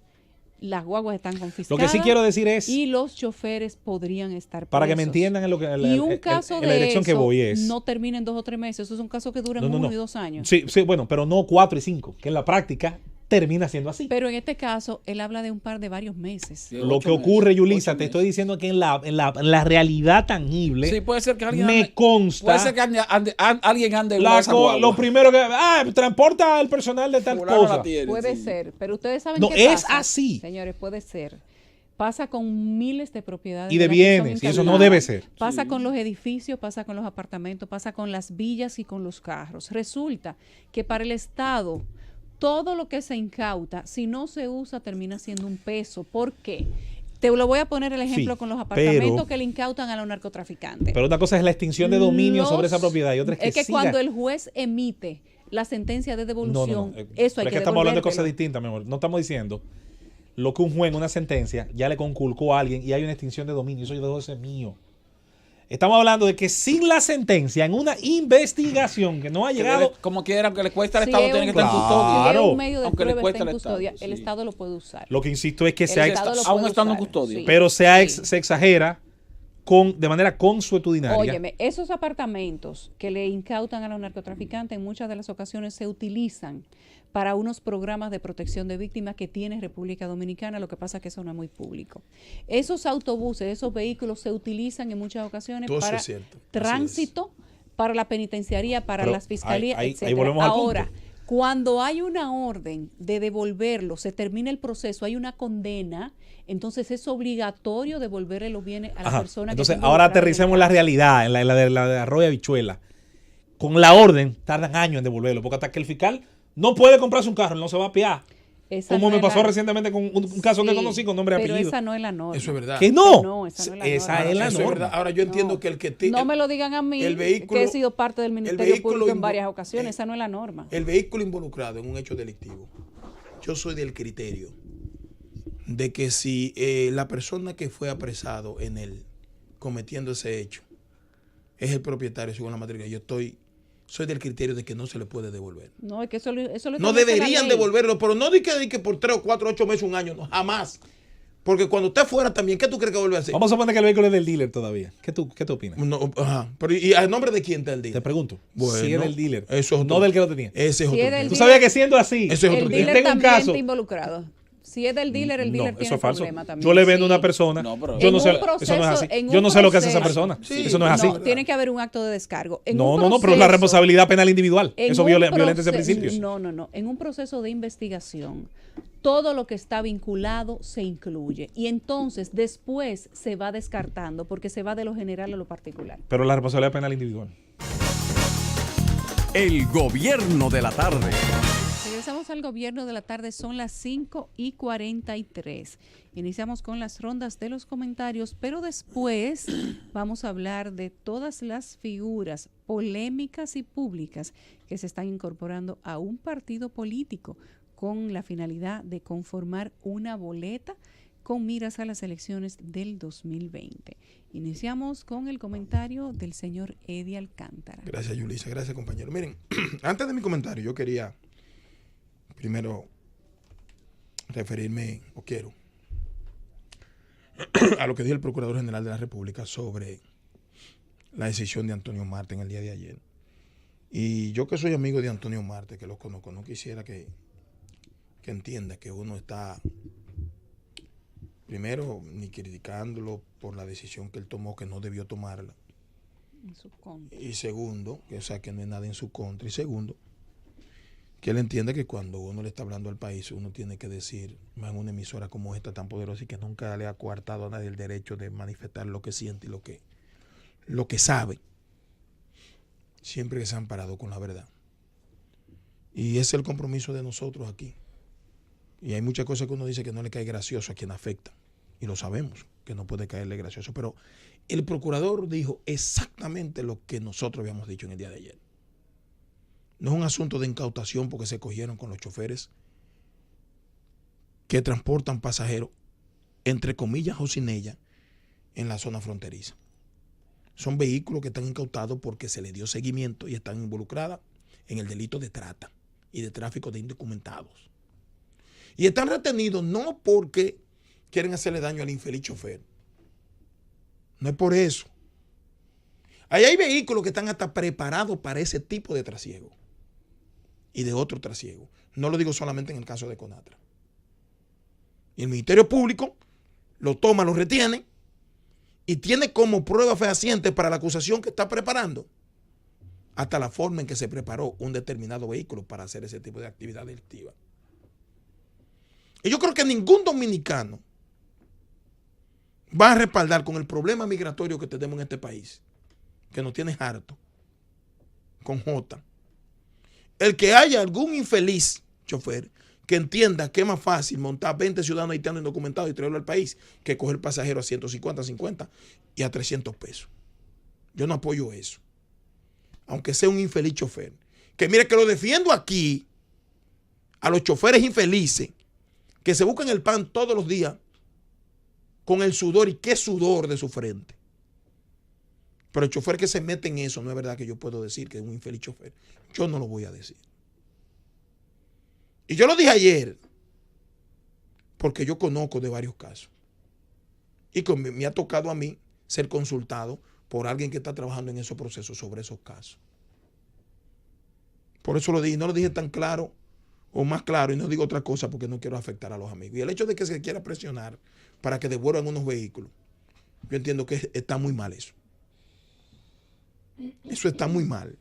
las guaguas están confiscadas.
Lo que sí quiero decir es,
y los choferes podrían estar presos.
Para que me entiendan en lo que
y un caso
en la dirección
de
que voy es,
no termina en 2 o 3 meses. Esos son casos que duran 1 y 2 años.
Sí, bueno, pero no 4 y 5, que en la práctica termina siendo así.
Pero en este caso, él habla de un par de varios meses.
Sí,
lo que ocurre, Yulisa, te estoy diciendo que en la realidad tangible,
sí, puede ser que alguien
consta.
Puede ser que alguien ande
lo primero que transporta el personal de tal cosa.
Puede ser, pero ustedes saben
no
qué
es
pasa,
así.
Señores, puede ser. Pasa con miles de propiedades.
Y de bienes, y eso no debe ser.
Pasa con los edificios, pasa con los apartamentos, pasa con las villas y con los carros. Resulta que para el Estado, todo lo que se incauta, si no se usa, termina siendo un peso. ¿Por qué? Te lo voy a poner el ejemplo con los apartamentos que le incautan a los narcotraficantes.
Pero una cosa es la extinción de dominio sobre esa propiedad y otra es que
cuando el juez emite la sentencia de devolución, eso hay que
estamos hablando de cosas distintas, mi amor. No estamos diciendo lo que un juez en una sentencia ya le conculcó a alguien y hay una extinción de dominio. Eso yo dejo de ser mío. Estamos hablando de que sin la sentencia, en una investigación que no ha llegado...
Como quiera, aunque le cuesta al Estado, tiene que estar en
custodia.
Si es un medio de
aunque
prueba
le cuesta
está en custodia,
Estado,
el Estado lo puede usar.
Lo que insisto es que
aún estando en custodia.
Sí.
Pero se exagera de manera consuetudinaria.
Óyeme, esos apartamentos que le incautan a los narcotraficantes en muchas de las ocasiones se utilizan para unos programas de protección de víctimas que tiene República Dominicana. Lo que pasa es que eso no es muy público. Esos autobuses, esos vehículos se utilizan en muchas ocasiones para tránsito, para la penitenciaría, para las fiscalías, etc. Ahora, cuando hay una orden de devolverlo, se termina el proceso, hay una condena, entonces es obligatorio devolverle los bienes a la persona.
Entonces, ahora aterricemos la realidad, en la de Arroyo y Habichuela. Con la orden, tardan años en devolverlo, porque hasta que el fiscal no puede comprarse un carro, no se va a apiar. Como me pasó recientemente con un caso que conocí con nombre y apellido.
Pero esa no es la norma.
Eso es verdad.
¿Que no?
No, esa no es
la norma.
Es verdad. Ahora yo entiendo que el que...
No me lo digan a mí, que he sido parte del Ministerio Público en varias ocasiones. Esa no es la norma.
El vehículo involucrado en un hecho delictivo. Yo soy del criterio de que si la persona que fue apresado en él cometiendo ese hecho es el propietario según la matrícula, soy del criterio de que no se le puede devolver.
No, es que eso lo
no deberían devolverlo, pero no de que por 3 o 4, 8 meses, un año, no, jamás. Porque cuando usted fuera también, ¿qué tú crees que vuelve a hacer?
Vamos a suponer que el vehículo es del dealer todavía. ¿Qué tú opinas?
No, ajá. Pero, ¿y a nombre de quién está el dealer?
Te pregunto.
Bueno,
si es del dealer.
Eso es otro,
no del que lo tenía.
Ese es
si
otro.
Es
¿Tú sabías que siendo así?
Ese es otro
el dealer
tengo un
también
caso.
está involucrado. Si es del dealer, el dealer
No,
tiene
eso es falso.
problema también.
Yo le vendo a
Sí.
una persona,
No, pero-
yo no sé,
En un
eso no es así.
proceso- en
Yo
un
no sé lo que hace esa
proceso-
persona.
Sí,
Eso no es así.
No, tiene que haber un acto de descargo. En
No,
un
no, pero la
proceso-
responsabilidad penal individual.
en
Eso
un
violenta ese
proceso-
principio.
No. En un proceso de investigación, todo lo que está vinculado se incluye. Y entonces después se va descartando porque se va de lo general a lo particular.
Pero la responsabilidad penal individual.
El gobierno de la tarde.
Regresamos al gobierno de la tarde, son las 5:43. Iniciamos con las rondas de los comentarios, pero después vamos a hablar de todas las figuras polémicas y públicas que se están incorporando a un partido político con la finalidad de conformar una boleta con miras a las elecciones del 2020. Iniciamos con el comentario del señor Eddie Alcántara.
Gracias, Yulisa. Gracias, compañero. Miren, antes de mi comentario, yo quería primero referirme, o quiero, a lo que dijo el Procurador General de la República sobre la decisión de Antonio Marte en el día de ayer. Y yo, que soy amigo de Antonio Marte, que lo conozco, no quisiera que entienda que uno está, primero, ni criticándolo por la decisión que él tomó, que no debió tomarla.
En su contra.
Y segundo, que, o sea, que no hay nada en su contra. Y segundo, que él entiende que cuando uno le está hablando al país, uno tiene que decir, más en una emisora como esta tan poderosa y que nunca le ha coartado a nadie el derecho de manifestar lo que siente y lo que sabe, siempre que se han parado con la verdad. Y ese es el compromiso de nosotros aquí. Y hay muchas cosas que uno dice que no le cae gracioso a quien afecta. Y lo sabemos, que no puede caerle gracioso. Pero el procurador dijo exactamente lo que nosotros habíamos dicho en el día de ayer. No es un asunto de incautación porque se cogieron con los choferes que transportan pasajeros, entre comillas o sin ella, en la zona fronteriza. Son vehículos que están incautados porque se les dio seguimiento y están involucradas en el delito de trata y de tráfico de indocumentados. Y están retenidos no porque quieren hacerle daño al infeliz chofer. No es por eso. Ahí hay vehículos que están hasta preparados para ese tipo de trasiego y de otro trasiego. No lo digo solamente en el caso de Conatra. Y el Ministerio Público lo toma, lo retiene y tiene como prueba fehaciente para la acusación que está preparando hasta la forma en que se preparó un determinado vehículo para hacer ese tipo de actividad delictiva. Y yo creo que ningún dominicano va a respaldar con el problema migratorio que tenemos en este país, que nos tiene harto, con J, el que haya algún infeliz chofer que entienda que es más fácil montar 20 ciudadanos haitianos indocumentados y traerlo al país que coger pasajero a 150, 50 y a 300 pesos. Yo no apoyo eso. Aunque sea un infeliz chofer. Que mire que lo defiendo aquí a los choferes infelices que se buscan el pan todos los días con el sudor, y qué sudor de su frente. Pero el chofer que se mete en eso, no es verdad que yo puedo decir que es un infeliz chofer. Yo no lo voy a decir. Y yo lo dije ayer porque yo conozco de varios casos. Y me ha tocado a mí ser consultado por alguien que está trabajando en esos procesos sobre esos casos. Por eso lo dije, no lo dije tan claro o más claro, y no digo otra cosa porque no quiero afectar a los amigos. Y el hecho de que se quiera presionar para que devuelvan unos vehículos, yo entiendo que está muy mal eso. Eso está muy mal.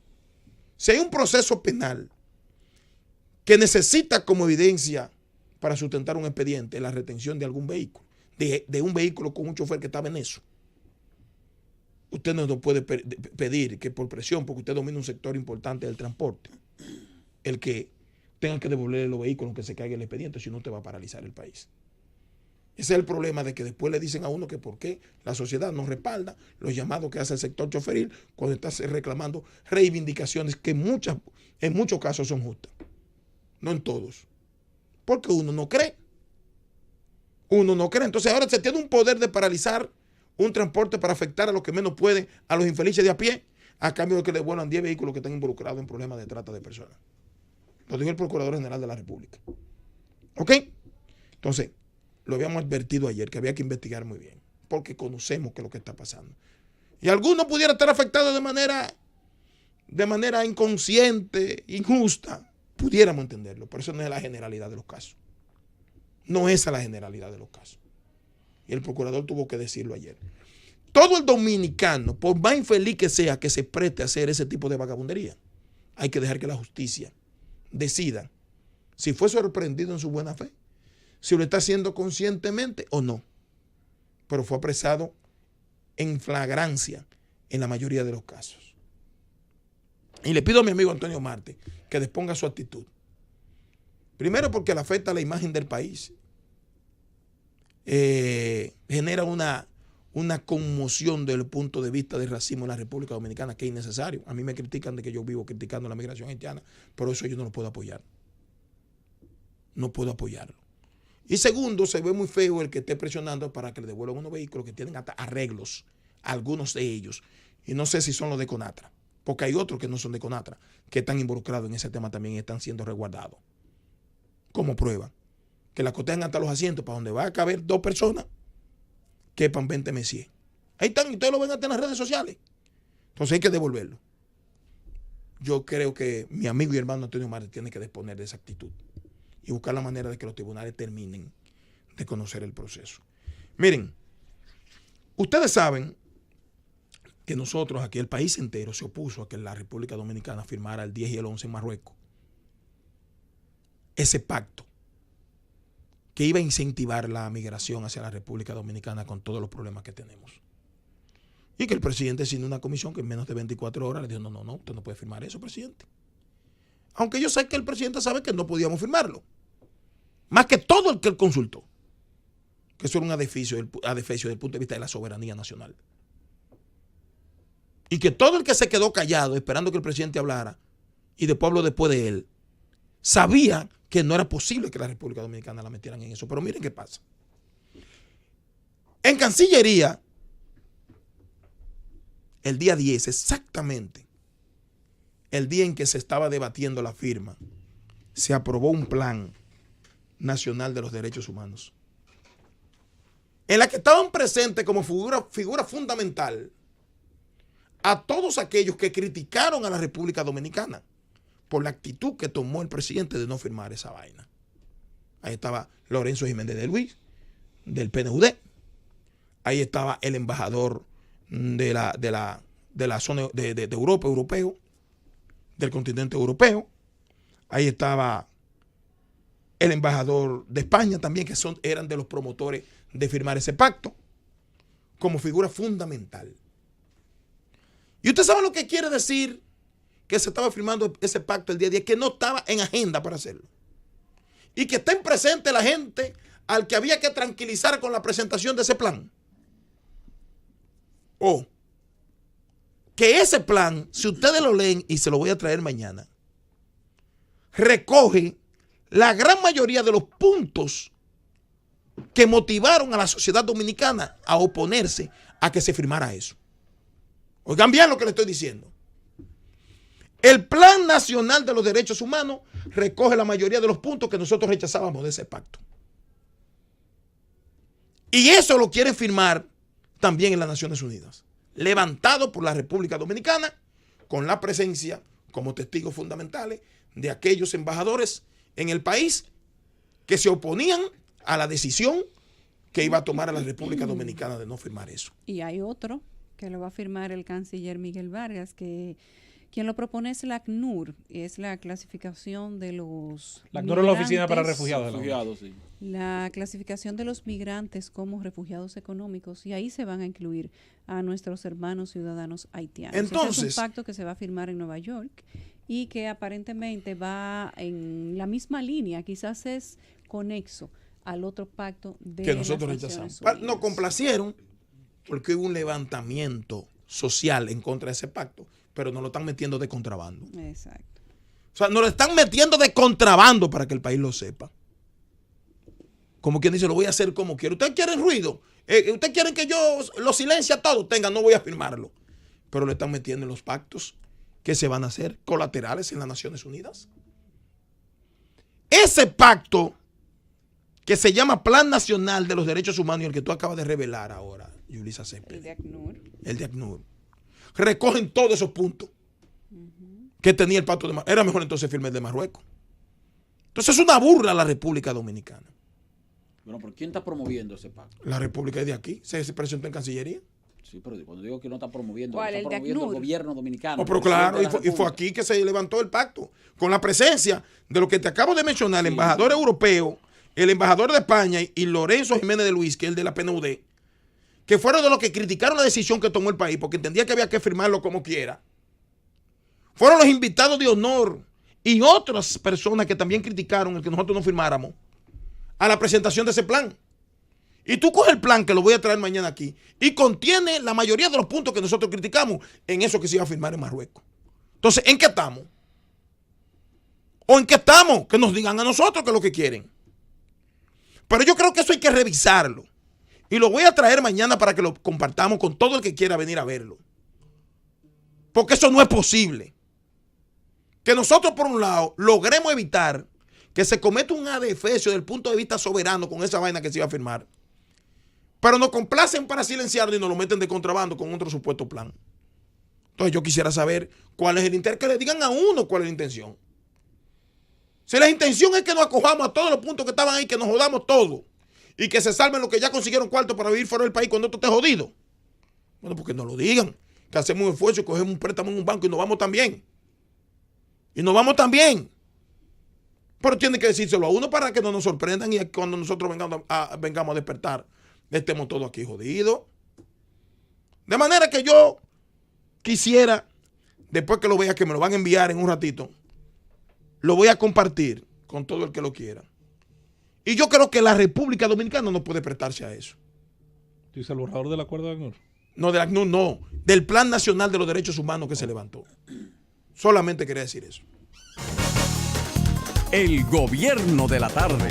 Si hay un proceso penal que necesita como evidencia para sustentar un expediente la retención de algún vehículo, de un vehículo con un chofer que estaba en eso, usted no puede pedir que por presión, porque usted domina un sector importante del transporte, el que tenga que devolverle los vehículos aunque se caiga el expediente, si no te va a paralizar el país. Ese es el problema, de que después le dicen a uno que por qué la sociedad no respalda los llamados que hace el sector choferil cuando está reclamando reivindicaciones que en muchos casos son justas. No en todos. Porque uno no cree. Uno no cree. Entonces ahora se tiene un poder de paralizar un transporte para afectar a los que menos pueden, a los infelices de a pie, a cambio de que devuelvan 10 vehículos que están involucrados en problemas de trata de personas. Lo dijo el Procurador General de la República. ¿Ok? Entonces, lo habíamos advertido ayer, que había que investigar muy bien, porque conocemos qué es lo que está pasando. Y algunos pudieran estar afectados de manera inconsciente, injusta. Pudiéramos entenderlo, pero eso no es la generalidad de los casos. No es a la generalidad de los casos. Y el procurador tuvo que decirlo ayer. Todo el dominicano, por más infeliz que sea, que se preste a hacer ese tipo de vagabundería, hay que dejar que la justicia decida si fue sorprendido en su buena fe, si lo está haciendo conscientemente o no. Pero fue apresado en flagrancia en la mayoría de los casos. Y le pido a mi amigo Antonio Marte que disponga su actitud. Primero porque le afecta a la imagen del país. Genera una conmoción desde el punto de vista del racismo en la República Dominicana que es innecesario. A mí me critican de que yo vivo criticando la migración haitiana, pero eso yo no lo puedo apoyar. No puedo apoyarlo. Y segundo, se ve muy feo el que esté presionando para que le devuelvan unos vehículos que tienen hasta arreglos, algunos de ellos. Y no sé si son los de Conatra, porque hay otros que no son de Conatra, que están involucrados en ese tema también y están siendo resguardados. Como prueba, que la cotejan hasta los asientos para donde va a caber 2 personas, quepan 20 mesías. Ahí están, y ustedes lo ven hasta en las redes sociales. Entonces hay que devolverlo. Yo creo que mi amigo y hermano Antonio Marte tiene que disponer de esa actitud y buscar la manera de que los tribunales terminen de conocer el proceso. Miren, ustedes saben que nosotros aquí, el país entero, se opuso a que la República Dominicana firmara el 10 y el 11 en Marruecos ese pacto que iba a incentivar la migración hacia la República Dominicana con todos los problemas que tenemos. Y que el presidente signó una comisión que en menos de 24 horas le dijo, no, usted no puede firmar eso, presidente. Aunque yo sé que el presidente sabe que no podíamos firmarlo. Más que todo el que él consultó. Que eso era un adefesio desde el punto de vista de la soberanía nacional. Y que todo el que se quedó callado esperando que el presidente hablara y después habló después de él, sabía que no era posible que la República Dominicana la metieran en eso. Pero miren qué pasa. En Cancillería, el día 10, exactamente, el día en que se estaba debatiendo la firma, se aprobó un plan nacional de los derechos humanos, en la que estaban presentes como figura fundamental a todos aquellos que criticaron a la República Dominicana por la actitud que tomó el presidente de no firmar esa vaina. Ahí estaba Lorenzo Jiménez de Luis, del PNUD. Ahí estaba el embajador de la zona de Europa, europeo, del continente europeo. Ahí estaba el embajador de España también, que eran de los promotores de firmar ese pacto, como figura fundamental. Y usted sabe lo que quiere decir que se estaba firmando ese pacto el día 10, que no estaba en agenda para hacerlo. Y que estén presente la gente al que había que tranquilizar con la presentación de ese plan. O que ese plan, si ustedes lo leen, y se lo voy a traer mañana, recoge la gran mayoría de los puntos que motivaron a la sociedad dominicana a oponerse a que se firmara eso. Oigan bien lo que le estoy diciendo. El Plan Nacional de los Derechos Humanos recoge la mayoría de los puntos que nosotros rechazábamos de ese pacto. Y eso lo quieren firmar también en las Naciones Unidas, levantado por la República Dominicana, con la presencia como testigos fundamentales de aquellos embajadores en el país que se oponían a la decisión que iba a tomar a la República Dominicana de no firmar eso.
Y hay otro que lo va a firmar el canciller Miguel Vargas, que quien lo propone es la ACNUR, es la clasificación de los
La ACNUR es la Oficina para Refugiados.
Sí.
La clasificación de los migrantes como refugiados económicos, y ahí se van a incluir a nuestros hermanos ciudadanos haitianos.
Entonces,
ese es un pacto que se va a firmar en Nueva York y que aparentemente va en la misma línea, quizás es conexo al otro pacto de
que nosotros
las Naciones
rechazamos.
Unidas.
Nos complacieron porque hubo un levantamiento social en contra de ese pacto, pero nos lo están metiendo de contrabando.
Exacto.
O sea, nos lo están metiendo de contrabando para que el país lo sepa. Como quien dice, lo voy a hacer como quiero. ¿Ustedes quieren ruido? ¿Ustedes quieren que yo lo silencie a todo? Tenga, no voy a firmarlo. Pero le están metiendo en los pactos que se van a hacer colaterales en las Naciones Unidas. Ese pacto que se llama Plan Nacional de los Derechos Humanos y el que tú acabas de revelar ahora, Yulisa Céspedes.
El de ACNUR.
El de ACNUR. Recogen todos esos puntos que tenía el pacto de Marruecos. Era mejor entonces firmar el de Marruecos. Entonces es una burla a la República Dominicana.
Bueno, ¿por quién está promoviendo ese pacto?
La República es de aquí, se presentó en Cancillería.
Sí, pero cuando digo que no está promoviendo,
¿Cuál?
está
¿El de
promoviendo el
ACNUR?
gobierno dominicano.
Oh, pero
el presidente
claro,
de la
y fue
República.
aquí que se levantó el pacto, con la presencia de lo que te acabo de mencionar, el embajador europeo, el embajador de España y Lorenzo Jiménez de Luis, que es el de la PNUD, que fueron de los que criticaron la decisión que tomó el país, porque entendía que había que firmarlo como quiera. Fueron los invitados de honor y otras personas que también criticaron el que nosotros no firmáramos a la presentación de ese plan. Y tú coges el plan, que lo voy a traer mañana aquí, y contiene la mayoría de los puntos que nosotros criticamos en eso que se iba a firmar en Marruecos. Entonces, ¿en qué estamos? ¿O en qué estamos? Que nos digan a nosotros qué es lo que quieren. Pero yo creo que eso hay que revisarlo. Y lo voy a traer mañana para que lo compartamos con todo el que quiera venir a verlo. Porque eso no es posible. Que nosotros, por un lado, logremos evitar que se cometa un adefesio desde el punto de vista soberano con esa vaina que se iba a firmar. Pero nos complacen para silenciarlo y nos lo meten de contrabando con otro supuesto plan. Entonces yo quisiera saber cuál es el interés, que le digan a uno cuál es la intención. Si la intención es que nos acojamos a todos los puntos que estaban ahí, que nos jodamos todo y que se salven los que ya consiguieron cuarto para vivir fuera del país cuando esto esté jodido. Bueno, porque nos lo digan, que hacemos un esfuerzo y cogemos un préstamo en un banco y nos vamos también. Y nos vamos también. Pero tienen que decírselo a uno para que no nos sorprendan y cuando nosotros vengamos a despertar, estemos todos aquí jodidos. De manera que yo quisiera, después que lo vea, que me lo van a enviar en un ratito, lo voy a compartir con todo el que lo quiera. Y yo creo que la República Dominicana no puede prestarse a eso.
¿Tú dices el borrador del acuerdo de ACNUR?
No, del ACNUR no, del Plan Nacional de los Derechos Humanos que se levantó. Solamente quería decir eso.
El gobierno de la tarde.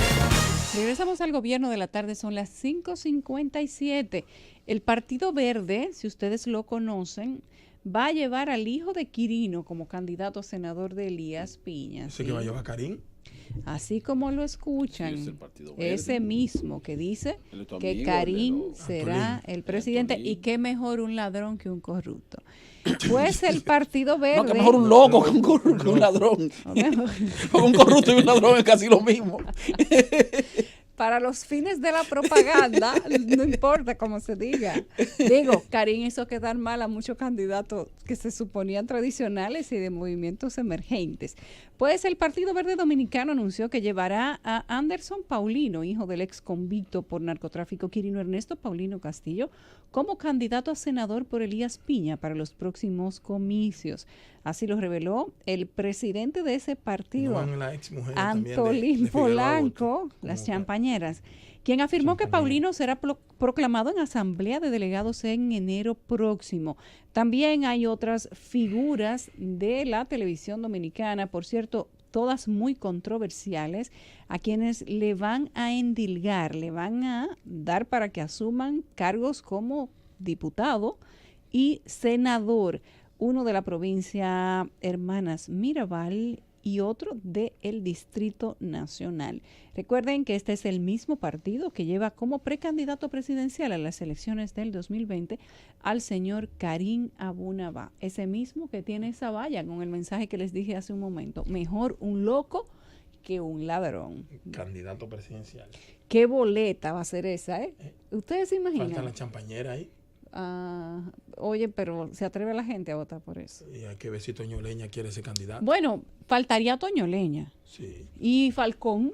Regresamos al gobierno de la tarde, son las 5:57. El Partido Verde, si ustedes lo conocen, va a llevar al hijo de Quirino como candidato a senador de Elías Piña.
¿Ese que va a llevar Karim?
Así como lo escuchan,
Sí, es el Partido Verde.
ese mismo que dice
Él es tu
que
amigo,
Karim
Lelo.
será
Antolín.
el presidente
Antolín.
y qué mejor un ladrón que un corrupto. Pues el Partido Verde...
No, que mejor un loco que un ladrón. Porque un corrupto y un ladrón es casi lo mismo.
Para los fines de la propaganda, no importa cómo se diga. Digo, Karim hizo quedar mal a muchos candidatos que se suponían tradicionales y de movimientos emergentes. Pues el Partido Verde Dominicano anunció que llevará a Anderson Paulino, hijo del ex convicto por narcotráfico Quirino Ernesto Paulino Castillo, como candidato a senador por Elías Piña para los próximos comicios. Así lo reveló el presidente de ese partido, Antolín Polanco, las champañeras, quien afirmó que Paulino será proclamado en asamblea de delegados en enero próximo. También hay otras figuras de la televisión dominicana, por cierto, todas muy controversiales, a quienes le van a endilgar, le van a dar para que asuman cargos como diputado y senador, uno de la provincia Hermanas Mirabal y otro del Distrito Nacional. Recuerden que este es el mismo partido que lleva como precandidato presidencial a las elecciones del 2020 al señor Karim Abunabá, ese mismo que tiene esa valla con el mensaje que les dije hace un momento, mejor un loco que un ladrón.
Candidato presidencial.
¿Qué boleta va a ser esa, ¿Ustedes se imaginan?
Falta la champañera ahí.
Oye, pero ¿se atreve la gente a votar por eso?
Y hay que ver si Toño Leña quiere ser candidato.
Bueno, faltaría Toño Leña.
Sí.
Y Falcón.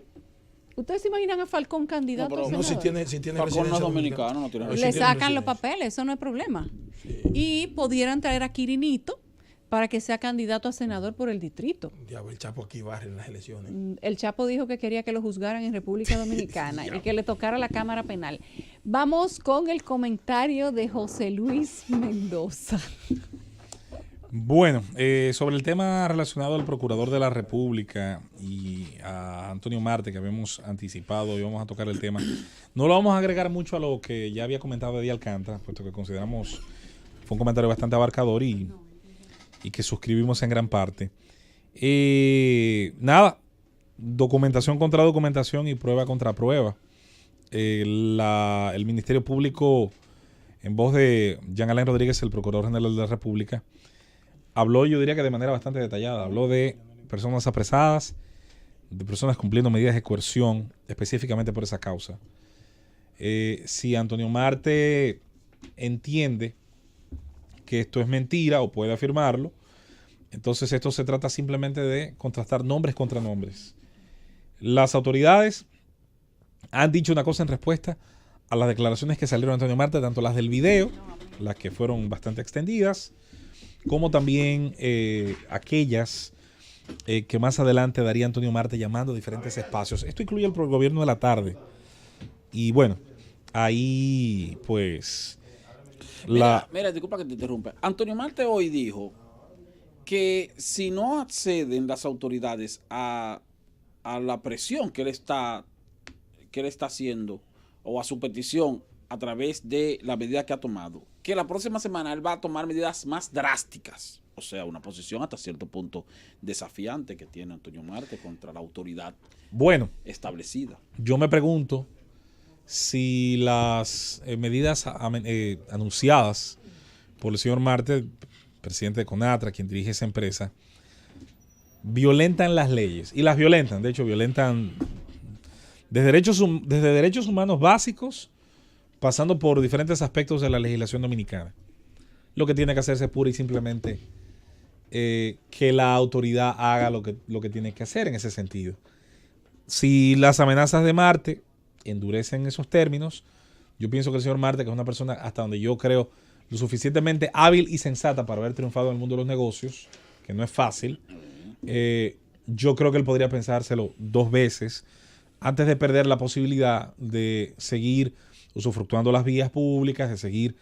¿Ustedes se imaginan a Falcón candidato
No, pero
a
No,
senador?
si tiene
Falcón no es
residencia
dominicano, no tiene
dominicana.
Le
Sí tiene
sacan los
residencia.
papeles, eso no es problema.
Sí.
Y pudieran traer a Quirinito para que sea candidato a senador por el distrito.
Diablo, el Chapo aquí barre en las elecciones.
El Chapo dijo que quería que lo juzgaran en República Dominicana y que le tocara la Cámara Penal. Vamos con el comentario de José Luis Mendoza.
Bueno, sobre el tema relacionado al Procurador de la República y a Antonio Marte, que habíamos anticipado y vamos a tocar el tema, no lo vamos a agregar mucho a lo que ya había comentado Eddie Alcántara, puesto que consideramos fue un comentario bastante abarcador y que suscribimos en gran parte. Nada, documentación contra documentación y prueba contra prueba. El Ministerio Público, en voz de Jean Alain Rodríguez, el Procurador General de la República, habló, yo diría que de manera bastante detallada, habló de personas apresadas, de personas cumpliendo medidas de coerción, específicamente por esa causa. Si Antonio Marte entiende que esto es mentira o puede afirmarlo, entonces esto se trata simplemente de contrastar nombres contra nombres. Las autoridades han dicho una cosa en respuesta a las declaraciones que salieron de Antonio Marte, tanto las del video, las que fueron bastante extendidas, como también aquellas que más adelante daría Antonio Marte llamando a diferentes espacios. Esto incluye el gobierno de la tarde. Y bueno, ahí pues...
Mira, disculpa que te interrumpa. Antonio Marte hoy dijo que si no acceden las autoridades a la presión que él está haciendo o a su petición a través de la medida que ha tomado, que la próxima semana él va a tomar medidas más drásticas. O sea, una posición hasta cierto punto desafiante que tiene Antonio Marte contra la autoridad establecida.
Yo me pregunto si las medidas anunciadas por el señor Marte, presidente de CONATRA, quien dirige esa empresa, violentan las leyes. Y las violentan, de hecho, violentan desde derechos humanos básicos, pasando por diferentes aspectos de la legislación dominicana. Lo que tiene que hacerse es pura y simplemente que la autoridad haga lo que tiene que hacer en ese sentido. Si las amenazas de Marte endurecen esos términos, yo pienso que el señor Marte, que es una persona hasta donde yo creo lo suficientemente hábil y sensata para haber triunfado en el mundo de los negocios, que no es fácil, yo creo que él podría pensárselo 2 veces antes de perder la posibilidad de seguir usufructuando las vías públicas, de seguir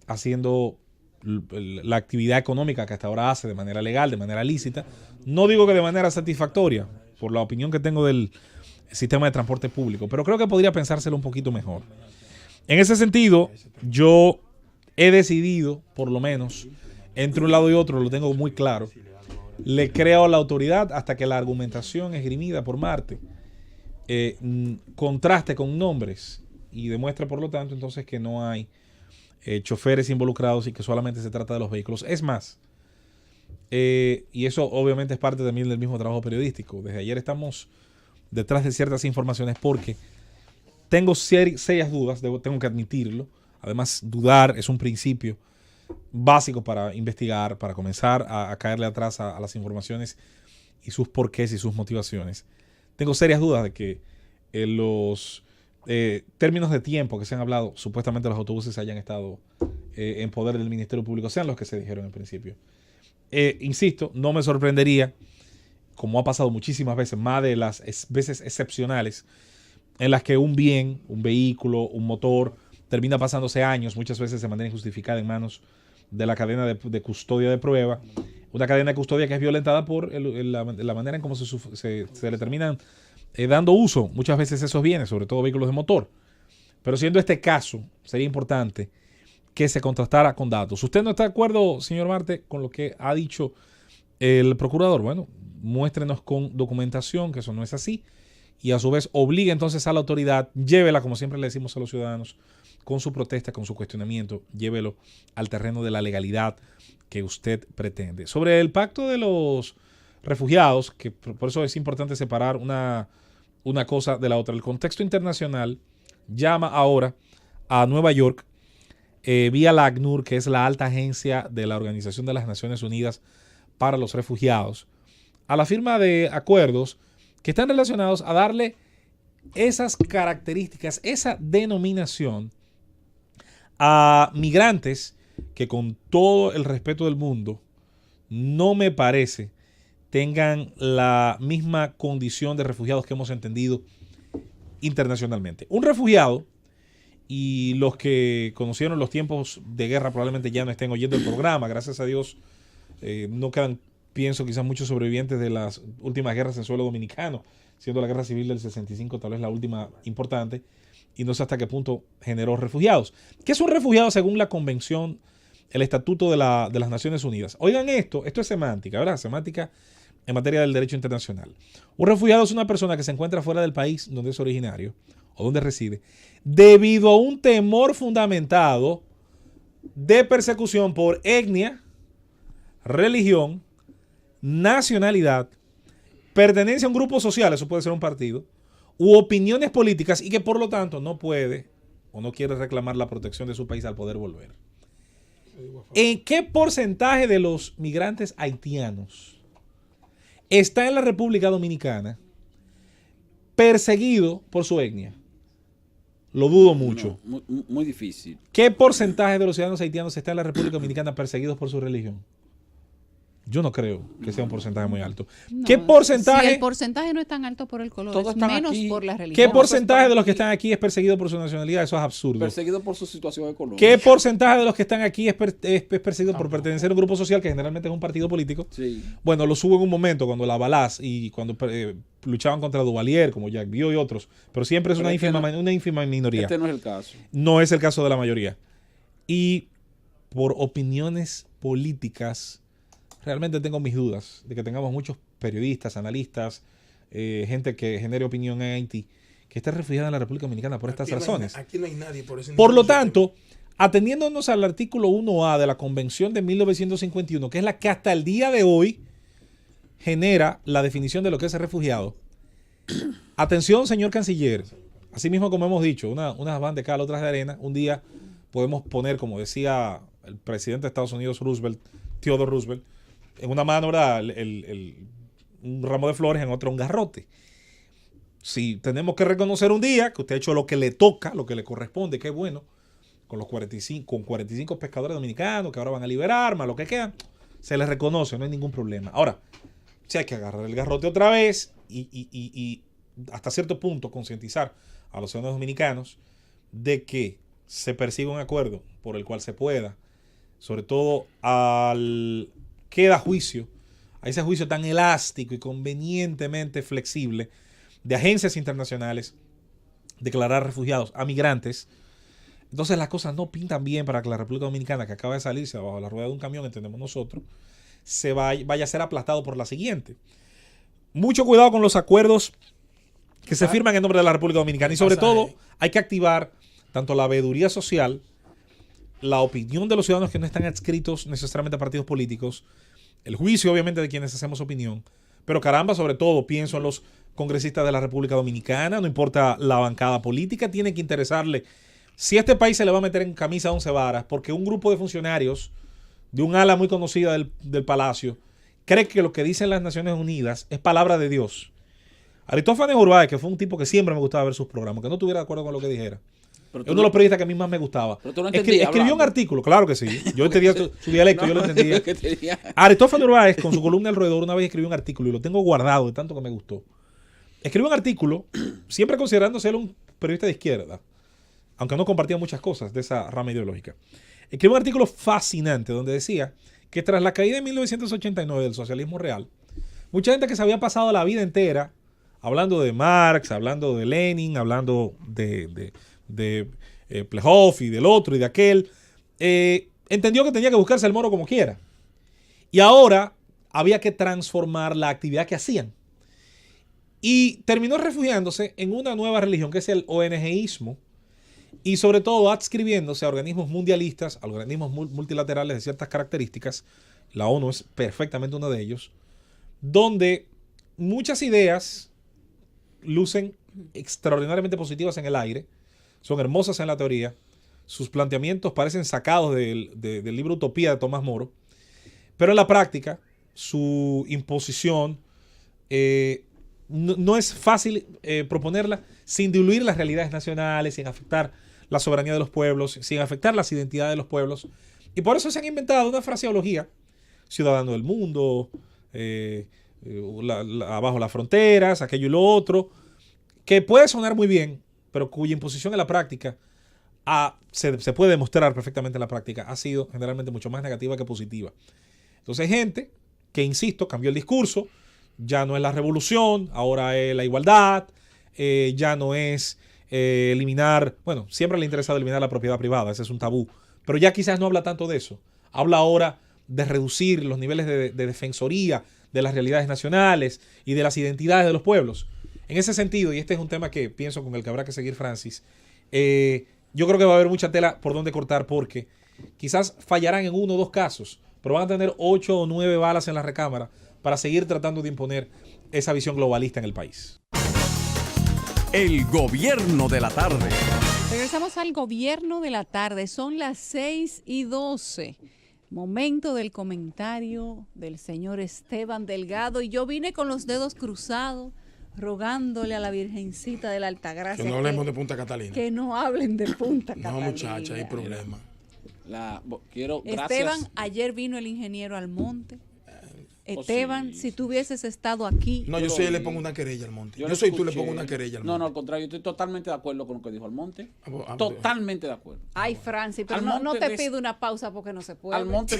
haciendo la actividad económica que hasta ahora hace de manera legal, de manera lícita. No digo que de manera satisfactoria, por la opinión que tengo del sistema de transporte público, pero creo que podría pensárselo un poquito mejor. En ese sentido, yo he decidido, por lo menos, entre un lado y otro, lo tengo muy claro, le creo a la autoridad hasta que la argumentación esgrimida por Marte contraste con nombres y demuestre, por lo tanto, entonces que no hay choferes involucrados y que solamente se trata de los vehículos. Es más, y eso obviamente es parte también del mismo trabajo periodístico. Desde ayer estamos detrás de ciertas informaciones porque tengo serias dudas, tengo que admitirlo. Además, dudar es un principio básico para investigar, para comenzar a caerle atrás a las informaciones y sus porqués y sus motivaciones. Tengo serias dudas de que los términos de tiempo que se han hablado, supuestamente los autobuses hayan estado en poder del Ministerio Público, sean los que se dijeron en principio. Insisto, no me sorprendería, como ha pasado muchísimas veces, más de las veces excepcionales, en las que un bien, un vehículo, un motor, termina pasándose años, muchas veces de manera injustificada, en manos de la cadena de custodia de prueba. Una cadena de custodia que es violentada por la manera en cómo se le terminan dando uso muchas veces esos bienes, sobre todo vehículos de motor. Pero siendo este caso, sería importante que se contrastara con datos. ¿Usted no está de acuerdo, señor Marte, con lo que ha dicho el procurador? Bueno, muéstrenos con documentación que eso no es así y a su vez obligue entonces a la autoridad, llévela, como siempre le decimos a los ciudadanos, con su protesta, con su cuestionamiento, llévelo al terreno de la legalidad que usted pretende. Sobre el pacto de los refugiados, que por eso es importante separar una cosa de la otra. El contexto internacional llama ahora a Nueva York, vía la ACNUR, que es la alta agencia de la Organización de las Naciones Unidas para los Refugiados, a la firma de acuerdos que están relacionados a darle esas características, esa denominación a migrantes que, con todo el respeto del mundo, no me parece tengan la misma condición de refugiados que hemos entendido internacionalmente. Un refugiado, y los que conocieron los tiempos de guerra probablemente ya no estén oyendo el programa, gracias a Dios no quedan, pienso, quizás muchos sobrevivientes de las últimas guerras en suelo dominicano, siendo la guerra civil del 65 tal vez la última importante, y no sé hasta qué punto generó refugiados. ¿Qué es un refugiado según la convención, el estatuto de las Naciones Unidas? Oigan esto es semántica, ¿verdad? Semántica en materia del derecho internacional. Un refugiado es una persona que se encuentra fuera del país donde es originario o donde reside, debido a un temor fundamentado de persecución por etnia, religión, nacionalidad, pertenencia a un grupo social, eso puede ser un partido, u opiniones políticas, y que por lo tanto no puede o no quiere reclamar la protección de su país al poder volver. ¿En qué porcentaje de los migrantes haitianos está en la República Dominicana perseguido por su etnia? Lo dudo mucho.
No, muy difícil.
¿Qué porcentaje de los ciudadanos haitianos está en la República Dominicana perseguidos por su religión? Yo no creo que sea un porcentaje muy alto.
No,
¿Qué porcentaje?
Si el porcentaje no es tan alto por el color,
Todos
es
están
menos
aquí.
por la religión.
¿Qué porcentaje de los que están aquí es perseguido por su nacionalidad? Eso es absurdo.
Perseguido por su situación económica.
¿Qué porcentaje de los que están aquí es perseguido por pertenecer a un grupo social que generalmente es un partido político?
Sí.
Bueno, lo subo en un momento cuando la Balaz y cuando luchaban contra Duvalier, como Jack Bio y otros, pero siempre es
Pero
una ínfima minoría.
Este no es el caso.
No es el caso de la mayoría. Y por opiniones políticas, realmente tengo mis dudas de que tengamos muchos periodistas, analistas, gente que genere opinión en Haití, que esté refugiada en la República Dominicana por estas razones.
Aquí no hay nadie por eso.
Por lo tanto, atendiéndonos al artículo 1A de la Convención de 1951, que es la que hasta el día de hoy genera la definición de lo que es refugiado. Atención, señor canciller. Así mismo, como hemos dicho, unas van de cal, otras de arena. Un día podemos poner, como decía el presidente de Estados Unidos, Theodore Roosevelt, en una mano, ¿verdad?, un ramo de flores, en otra un garrote. Si tenemos que reconocer un día que usted ha hecho lo que le toca, lo que le corresponde, qué bueno, con los 45 pescadores dominicanos que ahora van a liberar, más lo que quedan, se les reconoce, no hay ningún problema. Ahora, si hay que agarrar el garrote otra vez y hasta cierto punto concientizar a los ciudadanos dominicanos de que se persiga un acuerdo por el cual se pueda, sobre todo queda juicio, a ese juicio tan elástico y convenientemente flexible de agencias internacionales, declarar refugiados a migrantes. Entonces las cosas no pintan bien para que la República Dominicana, que acaba de salirse bajo la rueda de un camión, entendemos nosotros, vaya a ser aplastado por la siguiente. Mucho cuidado con los acuerdos que se firman en nombre de la República Dominicana y sobre todo hay que activar tanto la veeduría social, la opinión de los ciudadanos que no están adscritos necesariamente a partidos políticos, el juicio obviamente de quienes hacemos opinión, pero caramba, sobre todo pienso en los congresistas de la República Dominicana, no importa la bancada política, tiene que interesarle si este país se le va a meter en camisa de 11 varas porque un grupo de funcionarios de un ala muy conocida del Palacio cree que lo que dicen las Naciones Unidas es palabra de Dios. Aristófanes Urbáez, que fue un tipo que siempre me gustaba ver sus programas, que no estuviera de acuerdo con lo que dijera, es uno de los periodistas que a mí más me gustaba.
Pero tú no entendías,
escribió un artículo, claro que sí. Yo entendía su dialecto, yo lo entendía. Aristófanes Urbáez, con su columna El Roedor, una vez escribió un artículo y lo tengo guardado de tanto que me gustó. Escribió un artículo, siempre considerándose él un periodista de izquierda, aunque no compartía muchas cosas de esa rama ideológica. Escribió un artículo fascinante donde decía que tras la caída en 1989 del socialismo real, mucha gente que se había pasado la vida entera hablando de Marx, hablando de Lenin, hablando de Plejov y del otro y de aquel, entendió que tenía que buscarse el moro como quiera. Y ahora había que transformar la actividad que hacían. Y terminó refugiándose en una nueva religión que es el ONGismo y sobre todo adscribiéndose a organismos mundialistas, a organismos multilaterales de ciertas características. La ONU es perfectamente uno de ellos, donde muchas ideas lucen extraordinariamente positivas en el aire, son hermosas en la teoría, sus planteamientos parecen sacados del libro Utopía de Tomás Moro, pero en la práctica su imposición no es fácil proponerla sin diluir las realidades nacionales, sin afectar la soberanía de los pueblos, sin afectar las identidades de los pueblos. Y por eso se han inventado una fraseología, ciudadano del mundo, abajo las fronteras, aquello y lo otro, que puede sonar muy bien, pero cuya imposición en la práctica se puede demostrar perfectamente en la práctica, ha sido generalmente mucho más negativa que positiva. Entonces hay gente que, insisto, cambió el discurso, ya no es la revolución, ahora es la igualdad, ya no es eliminar, bueno, siempre le ha interesado eliminar la propiedad privada, ese es un tabú, pero ya quizás no habla tanto de eso, habla ahora de reducir los niveles de defensoría de las realidades nacionales y de las identidades de los pueblos. En ese sentido, y este es un tema que pienso con el que habrá que seguir, Francis, yo creo que va a haber mucha tela por donde cortar porque quizás fallarán en 1 o 2 casos, pero van a tener 8 o 9 balas en la recámara para seguir tratando de imponer esa visión globalista en el país.
El gobierno de la tarde.
Regresamos al gobierno de la tarde. Son las 6:12. Momento del comentario del señor Esteban Delgado. Y yo vine con los dedos cruzados, rogándole a la Virgencita de la Altagracia
Que no hablemos de Punta Catalina.
que no hablen de Punta
No,
Catalina.
muchacha, hay problema.
Gracias.
Esteban, ayer vino el ingeniero Almonte. Esteban,
sí,
si tú hubieses estado aquí.
No, yo soy le pongo una querella al monte. Yo
lo
soy tú le
escuché.
pongo una querella al monte.
No, no, al contrario, yo estoy totalmente de acuerdo con lo que dijo Almonte.
Ah,
Totalmente
de acuerdo.
Ay, Francis, pero
Almonte
no te pido una pausa porque no se puede.
Almonte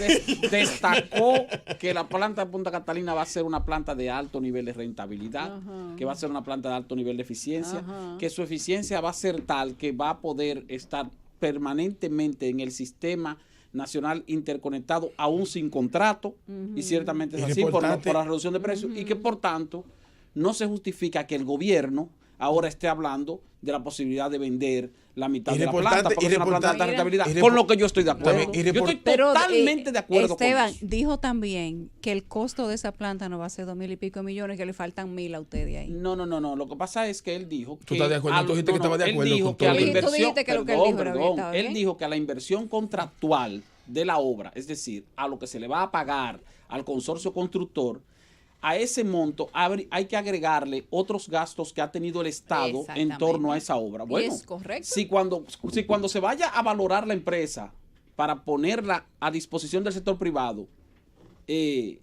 destacó que la planta de Punta Catalina va a ser una planta de alto nivel de rentabilidad, que va a ser una planta de alto nivel de eficiencia, que su eficiencia va a ser tal que va a poder estar permanentemente en el sistema nacional interconectado aún sin contrato, y ciertamente es
Es
así por
importante.
la reducción de precios, y que por tanto no se justifica que el gobierno ahora esté hablando de la posibilidad de vender la mitad de la planta, porque es una planta de alta rentabilidad, con lo que yo estoy de acuerdo. Yo estoy totalmente de acuerdo
Esteban
con eso.
dijo también que el costo de esa planta no va a ser 2,000 y pico millones, que le faltan 1,000 a usted de ahí.
No. Lo que pasa es que él dijo que...
¿Tú estás de acuerdo? Tú dijiste que estaba de acuerdo
Él dijo
con
que a
todo.
la
Tú
inversión...
dijiste que lo que él dijo era bien, estaba bien.
Él dijo que a la inversión contractual de la obra, es decir, a lo que se le va a pagar al consorcio constructor, a ese monto hay que agregarle otros gastos que ha tenido el Estado en torno a esa obra. Bueno,
es correcto.
si cuando se vaya a valorar la empresa para ponerla a disposición del sector privado, si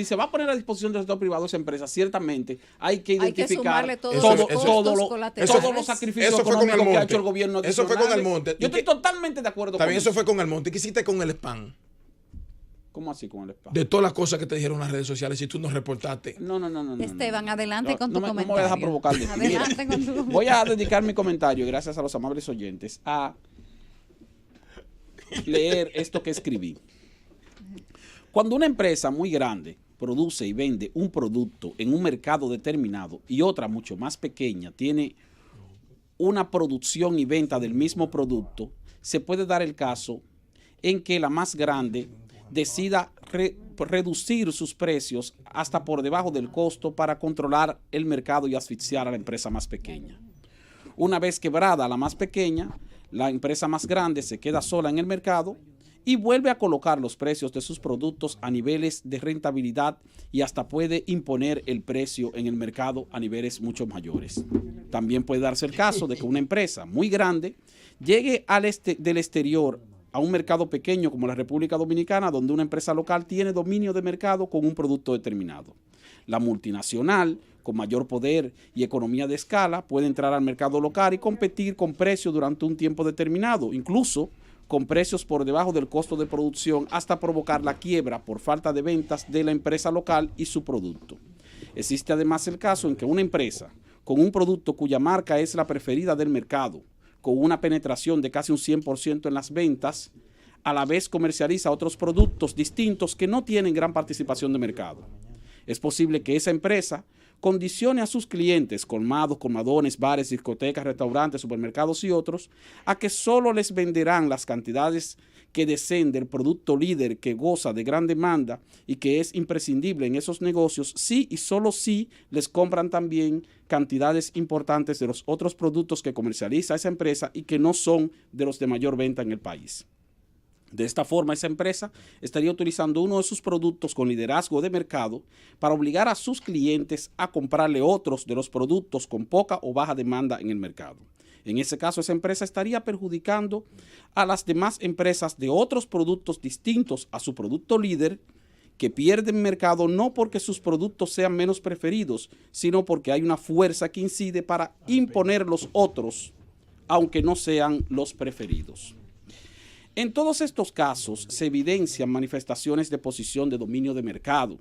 se va a poner a disposición del sector privado esa empresa, ciertamente hay que identificar todos los sacrificios
eso fue con
económicos que ha
Almonte.
hecho el gobierno.
Eso fue con
adicionales.
Almonte.
Yo estoy totalmente de acuerdo
También
con
eso fue con Almonte. ¿Qué hiciste con el spam?
¿Cómo así con el spam?
De todas las cosas que te dijeron en las redes sociales, si tú nos reportaste.
No.
Esteban, adelante con tu
No
comentario.
me voy a dejar provocar de ti. Mira,
Adelante con tu
voy a dedicar mi comentario, gracias a los amables oyentes, a leer esto que escribí. Cuando una empresa muy grande produce y vende un producto en un mercado determinado y otra mucho más pequeña tiene una producción y venta del mismo producto, se puede dar el caso en que la más grande decida reducir sus precios hasta por debajo del costo para controlar el mercado y asfixiar a la empresa más pequeña. Una vez quebrada la más pequeña, la empresa más grande se queda sola en el mercado y vuelve a colocar los precios de sus productos a niveles de rentabilidad y hasta puede imponer el precio en el mercado a niveles mucho mayores. También puede darse el caso de que una empresa muy grande llegue del exterior a un mercado pequeño como la República Dominicana, donde una empresa local tiene dominio de mercado con un producto determinado. La multinacional, con mayor poder y economía de escala, puede entrar al mercado local y competir con precios durante un tiempo determinado, incluso con precios por debajo del costo de producción, hasta provocar la quiebra por falta de ventas de la empresa local y su producto. Existe además el caso en que una empresa con un producto cuya marca es la preferida del mercado, con una penetración de casi un 100% en las ventas, a la vez comercializa otros productos distintos que no tienen gran participación de mercado. Es posible que esa empresa condicione a sus clientes, colmados, colmadones, bares, discotecas, restaurantes, supermercados y otros, a que solo les venderán las cantidades que deseen del producto líder que goza de gran demanda y que es imprescindible en esos negocios, sí y solo si les compran también cantidades importantes de los otros productos que comercializa esa empresa y que no son de los de mayor venta en el país. De esta forma, esa empresa estaría utilizando uno de sus productos con liderazgo de mercado para obligar a sus clientes a comprarle otros de los productos con poca o baja demanda en el mercado. En ese caso, esa empresa estaría perjudicando a las demás empresas de otros productos distintos a su producto líder, que pierden mercado no porque sus productos sean menos preferidos, sino porque hay una fuerza que incide para imponer los otros, aunque no sean los preferidos. En todos estos casos se evidencian manifestaciones de posición de dominio de mercado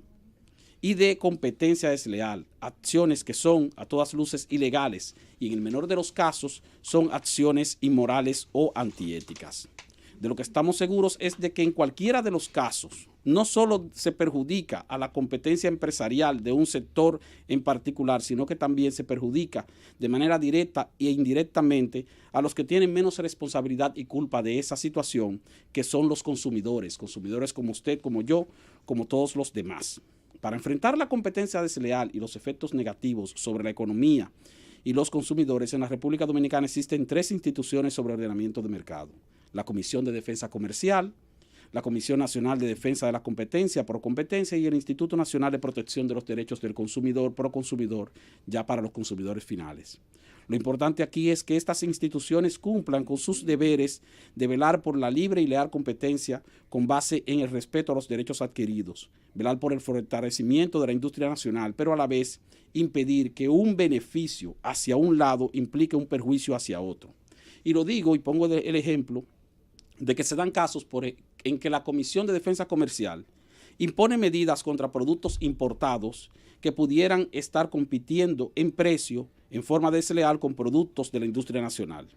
y de competencia desleal, acciones que son a todas luces ilegales y en el menor de los casos son acciones inmorales o antiéticas. De lo que estamos seguros es de que en cualquiera de los casos no solo se perjudica a la competencia empresarial de un sector en particular, sino que también se perjudica de manera directa e indirectamente a los que tienen menos responsabilidad y culpa de esa situación, que son los consumidores como usted, como yo, como todos los demás. Para enfrentar la competencia desleal y los efectos negativos sobre la economía y los consumidores, en la República Dominicana existen 3 instituciones sobre ordenamiento de mercado: la Comisión de Defensa Comercial, la Comisión Nacional de Defensa de la Competencia, Procompetencia, y el Instituto Nacional de Protección de los Derechos del Consumidor, Proconsumidor, ya para los consumidores finales. Lo importante aquí es que estas instituciones cumplan con sus deberes de velar por la libre y leal competencia con base en el respeto a los derechos adquiridos, velar por el fortalecimiento de la industria nacional, pero a la vez impedir que un beneficio hacia un lado implique un perjuicio hacia otro. Y lo digo y pongo el ejemplo de que se dan casos en que la Comisión de Defensa Comercial impone medidas contra productos importados que pudieran estar compitiendo en precio en forma desleal con productos de la industria nacional.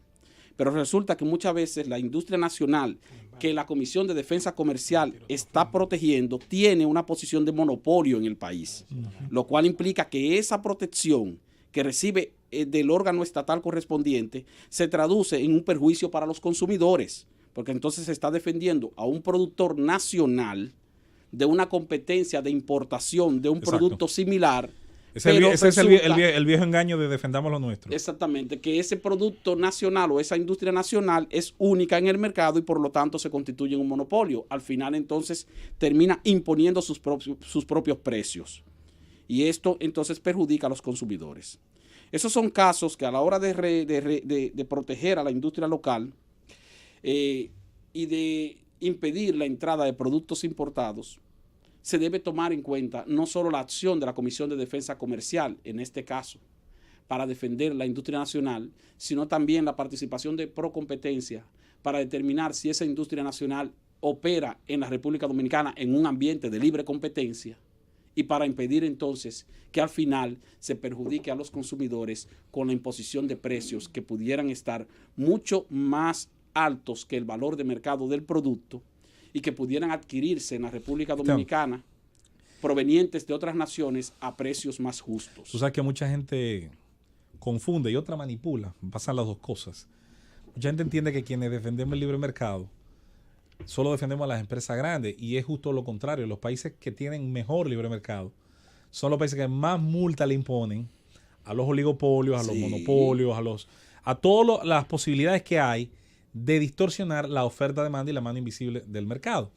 Pero resulta que muchas veces la industria nacional que la Comisión de Defensa Comercial está protegiendo tiene una posición de monopolio en el país, lo cual implica que esa protección que recibe del órgano estatal correspondiente se traduce en un perjuicio para los consumidores, porque entonces se está defendiendo a un productor nacional de una competencia de importación de un producto similar.
Ese es el viejo engaño de defendamos lo nuestro.
Exactamente, que ese producto nacional o esa industria nacional es única en el mercado y por lo tanto se constituye en un monopolio. Al final entonces termina imponiendo sus propios precios. Y esto entonces perjudica a los consumidores. Esos son casos que a la hora de proteger a la industria local y de impedir la entrada de productos importados, se debe tomar en cuenta no solo la acción de la Comisión de Defensa Comercial, en este caso, para defender la industria nacional, sino también la participación de Procompetencia para determinar si esa industria nacional opera en la República Dominicana en un ambiente de libre competencia y para impedir entonces que al final se perjudique a los consumidores con la imposición de precios que pudieran estar mucho más altos que el valor de mercado del producto y que pudieran adquirirse en la República Dominicana provenientes de otras naciones a precios más justos.
Tú sabes que mucha gente confunde y otra manipula, pasan las dos cosas. Mucha gente entiende que quienes defendemos el libre mercado solo defendemos a las empresas grandes y es justo lo contrario. Los países que tienen mejor libre mercado son los países que más multa le imponen a los oligopolios, a los monopolios, a todas las posibilidades que hay de distorsionar la oferta-demanda y la mano invisible del mercado.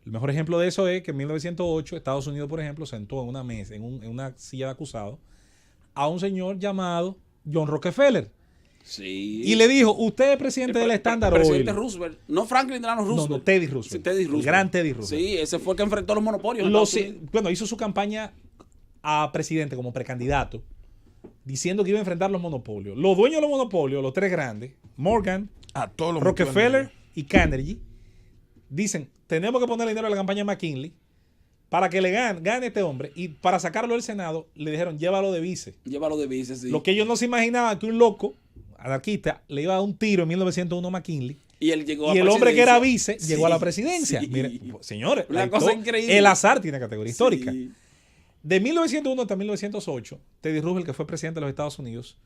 El mejor ejemplo de eso es que en 1908 Estados Unidos, por ejemplo, sentó en una mesa, en una silla de acusado, a un señor llamado John Rockefeller.
Sí.
Y le dijo, usted es presidente del Standard Oil.
Presidente Roosevelt. No Franklin Delano Roosevelt.
No, Teddy Roosevelt.
Sí, Teddy Roosevelt.
El gran Teddy Roosevelt.
Sí, ese fue el que enfrentó los monopolios.
Bueno, hizo su campaña a presidente como precandidato, diciendo que iba a enfrentar los monopolios. Los dueños de los monopolios, los 3 grandes, Morgan, Rockefeller y Carnegie, dicen, tenemos que poner dinero en la campaña de McKinley para que le gane este hombre, y para sacarlo del Senado le dijeron, llévalo de vice.
Llévalo de vice, sí.
Lo que ellos no se imaginaban, que un loco anarquista le iba a dar un tiro en 1901 a McKinley.
Y él llegó
y el hombre que era vice llegó a la presidencia.
Sí.
Mire, señores,
una cosa increíble.
El azar tiene categoría histórica.
Sí.
De 1901 hasta 1908, Teddy Roosevelt, que fue presidente de los Estados Unidos,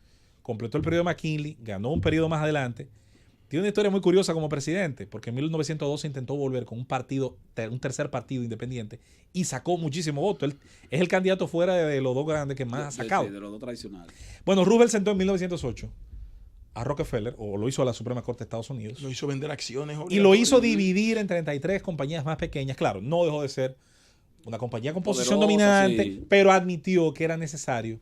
completó el periodo de McKinley, ganó un periodo más adelante. Tiene una historia muy curiosa como presidente, porque en 1912 intentó volver con un tercer partido independiente y sacó muchísimo voto. Él es el candidato fuera de los dos grandes que más ha sacado.
Sí, de los dos tradicionales.
Bueno, Roosevelt sentó en 1908 a Rockefeller, o lo hizo a la Suprema Corte de Estados Unidos.
Lo hizo vender acciones.
Y lo hizo dividir en 33 compañías más pequeñas. Claro, no dejó de ser una compañía con posición dominante, sí, pero admitió que era necesario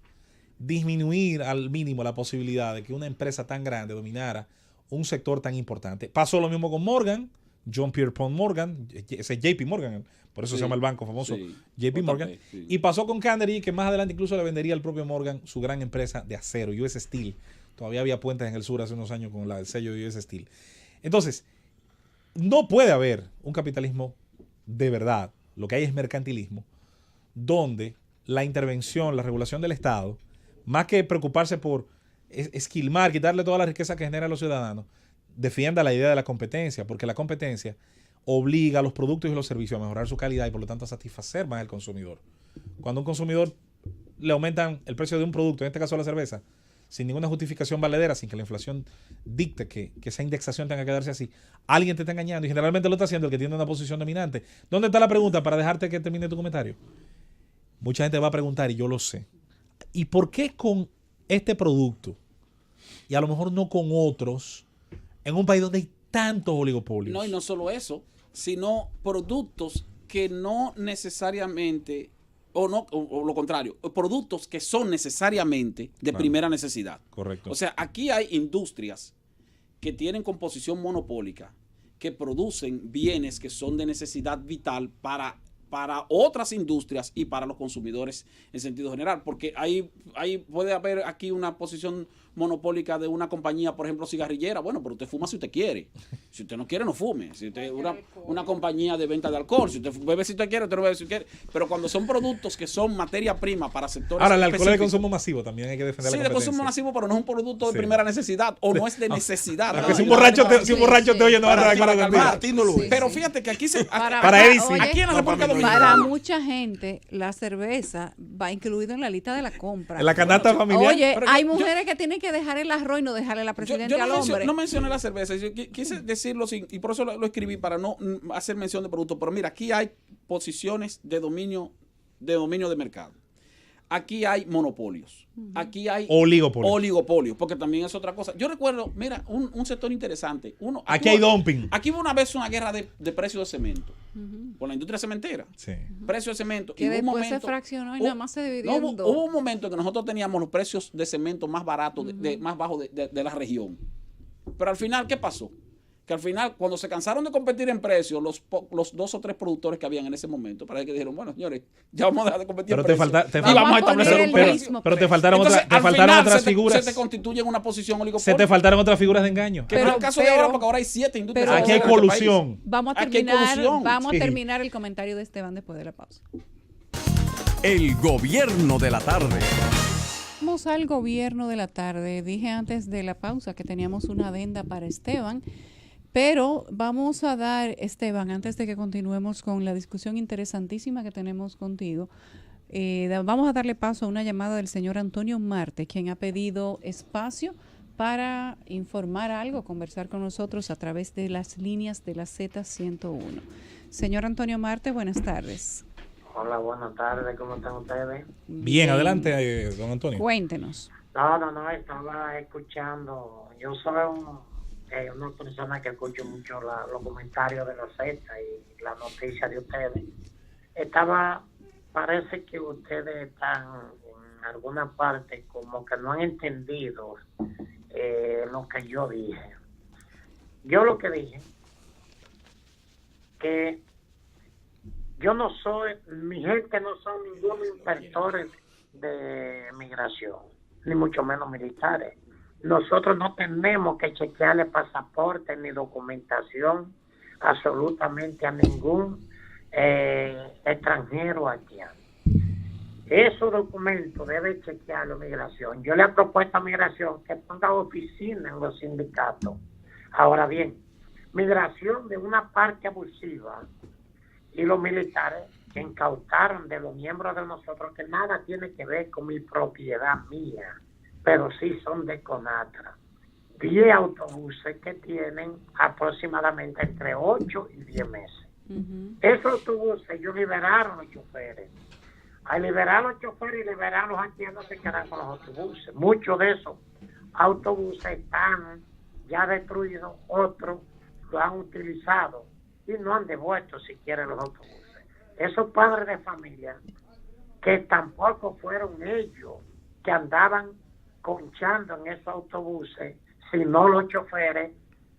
disminuir al mínimo la posibilidad de que una empresa tan grande dominara un sector tan importante. Pasó lo mismo con Morgan, John Pierpont Morgan, ese es JP Morgan, por eso se llama el banco famoso, JP Morgan. Sí. Y pasó con Carnegie, que más adelante incluso le vendería al propio Morgan su gran empresa de acero, US Steel. Todavía había puentes en el sur hace unos años con el sello de US Steel. Entonces, no puede haber un capitalismo de verdad. Lo que hay es mercantilismo, donde la intervención, la regulación del Estado, más que preocuparse por esquilmar, quitarle toda la riqueza que genera a los ciudadanos, defienda la idea de la competencia, porque la competencia obliga a los productos y los servicios a mejorar su calidad y por lo tanto a satisfacer más al consumidor. Cuando a un consumidor le aumentan el precio de un producto, en este caso la cerveza, sin ninguna justificación valedera, sin que la inflación dicte que esa indexación tenga que darse así, alguien te está engañando y generalmente lo está haciendo el que tiene una posición dominante. ¿Dónde está la pregunta para dejarte que termine tu comentario? Mucha gente va a preguntar, y yo lo sé, ¿y por qué con este producto y a lo mejor no con otros en un país donde hay tantos oligopolios?
No, y no solo eso, sino productos que no necesariamente, o lo contrario, productos que son necesariamente de primera necesidad.
Correcto.
O sea, aquí hay industrias que tienen composición monopólica, que producen bienes que son de necesidad vital para otras industrias y para los consumidores en sentido general, porque hay puede haber aquí una posición monopólica de una compañía, por ejemplo, cigarrillera. Bueno, pero usted fuma si usted quiere. Si usted no quiere, no fume. Si usted una compañía de venta de alcohol, si usted bebe si usted quiere, usted no bebe si usted quiere. Pero cuando son productos que son materia prima para sectores
ahora, el alcohol es de
específicos,
consumo masivo, también hay que defender
sí,
la
de
competencia.
consumo masivo, pero no es un producto de
Sí.
primera necesidad, o no es de necesidad.
Porque
¿no?
si un borracho te oye, no va a estar de acuerdo
Para
contigo.
ti no lo es.
Pero fíjate que aquí
Para Eddie sí.
aquí en la
No,
República
para mí no.
Para
Dominicana.
mucha gente, la cerveza va incluido en la lista de la compra.
En la canasta familiar.
Oye,
Pero
hay
yo-
mujeres que tienen que dejar el arroz y no dejarle la presidenta al hombre.
No mencioné la cerveza, yo quise decirlo y por eso lo escribí para no hacer mención de productos, pero mira, aquí hay posiciones de dominio de mercado. Aquí hay monopolios. Aquí hay oligopolios, porque también es otra cosa. Yo recuerdo, mira, un sector interesante.
Aquí hay dumping.
Aquí hubo una vez una guerra de precios de cemento por la industria cementera.
Sí.
Precio de cemento.
Que
Y hubo un
después se
momento-
fraccionó y
hubo-
nada más se dividió
no,
en
hubo,
dos.
hubo un momento en que nosotros teníamos los precios de cemento más baratos, más bajos de la región. Pero al final, ¿qué pasó? Que al final, cuando se cansaron de competir en precios, los 2 o 3 productores que habían en ese momento, parece que dijeron, bueno, señores, ya vamos a dejar de competir
Pero
en
te
precios.
falta- te
y
falta-
vamos a
Vamos a poner
establecer
el
un precio.
mismo
Pero te
precio.
faltaron,
Entonces,
te
al
faltaron
final
otras
se
figuras.
te constituye en una posición
Se
oligopolio.
te faltaron otras figuras de engaño.
Que no es el caso de
Pero-
ahora, porque ahora hay 7 industrias.
pero-
Aquí hay
en este país.
colusión.
Vamos a
Aquí hay
terminar,
colusión.
vamos
Sí.
a terminar el comentario de Esteban después de la pausa.
El gobierno de la tarde.
Vamos al gobierno de la tarde. Dije antes de la pausa que teníamos una adenda para Esteban, pero vamos a dar, Esteban, antes de que continuemos con la discusión interesantísima que tenemos contigo, vamos a darle paso a una llamada del señor Antonio Marte, quien ha pedido espacio para informar algo, conversar con nosotros a través de las líneas de la Z101. Señor Antonio Marte, buenas tardes.
Hola, buenas tardes, ¿cómo están ustedes?
Bien, adelante, don Antonio.
Cuéntenos.
No, estaba escuchando, yo soy una persona que escucho mucho los comentarios de la Z y las noticias de ustedes. Parece que ustedes están en alguna parte como que no han entendido lo que yo dije. Yo lo que dije, que yo no soy, mi gente no son ningunos inspectores de migración, ni mucho menos militares. Nosotros no tenemos que chequearle pasaporte ni documentación absolutamente a ningún extranjero haitiano. Esos documentos debe chequearlo migración. Yo le he propuesto a migración que ponga oficina en los sindicatos. Ahora bien, migración de una parte abusiva y los militares que incautaron de los miembros de nosotros, que nada tiene que ver con mi propiedad mía, pero sí son de CONATRA. 10 autobuses que tienen aproximadamente entre 8 y 10 meses. Esos autobuses, ellos liberaron los choferes. Al liberar los choferes y liberar los haitianos, se quedan con los autobuses. Muchos de esos autobuses están ya destruidos, otros lo han utilizado y no han devuelto siquiera los autobuses. Esos padres de familia, que tampoco fueron ellos que andaban conchando en esos autobuses, sino los choferes,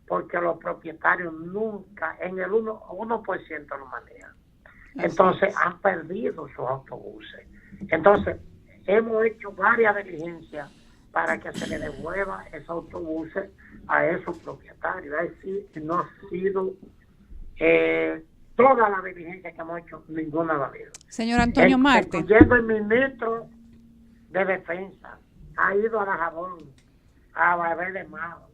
porque los propietarios nunca, en el 1% lo manejan. Entonces han perdido sus autobuses. Entonces hemos hecho varias diligencias para que se le devuelva esos autobuses a esos propietarios. Es decir, no ha sido toda la diligencia que hemos hecho, ninguna ha valido.
Señor Antonio Marte.
Incluyendo el ministro de Defensa, ha ido a Dajabón, a Bebé de Mao,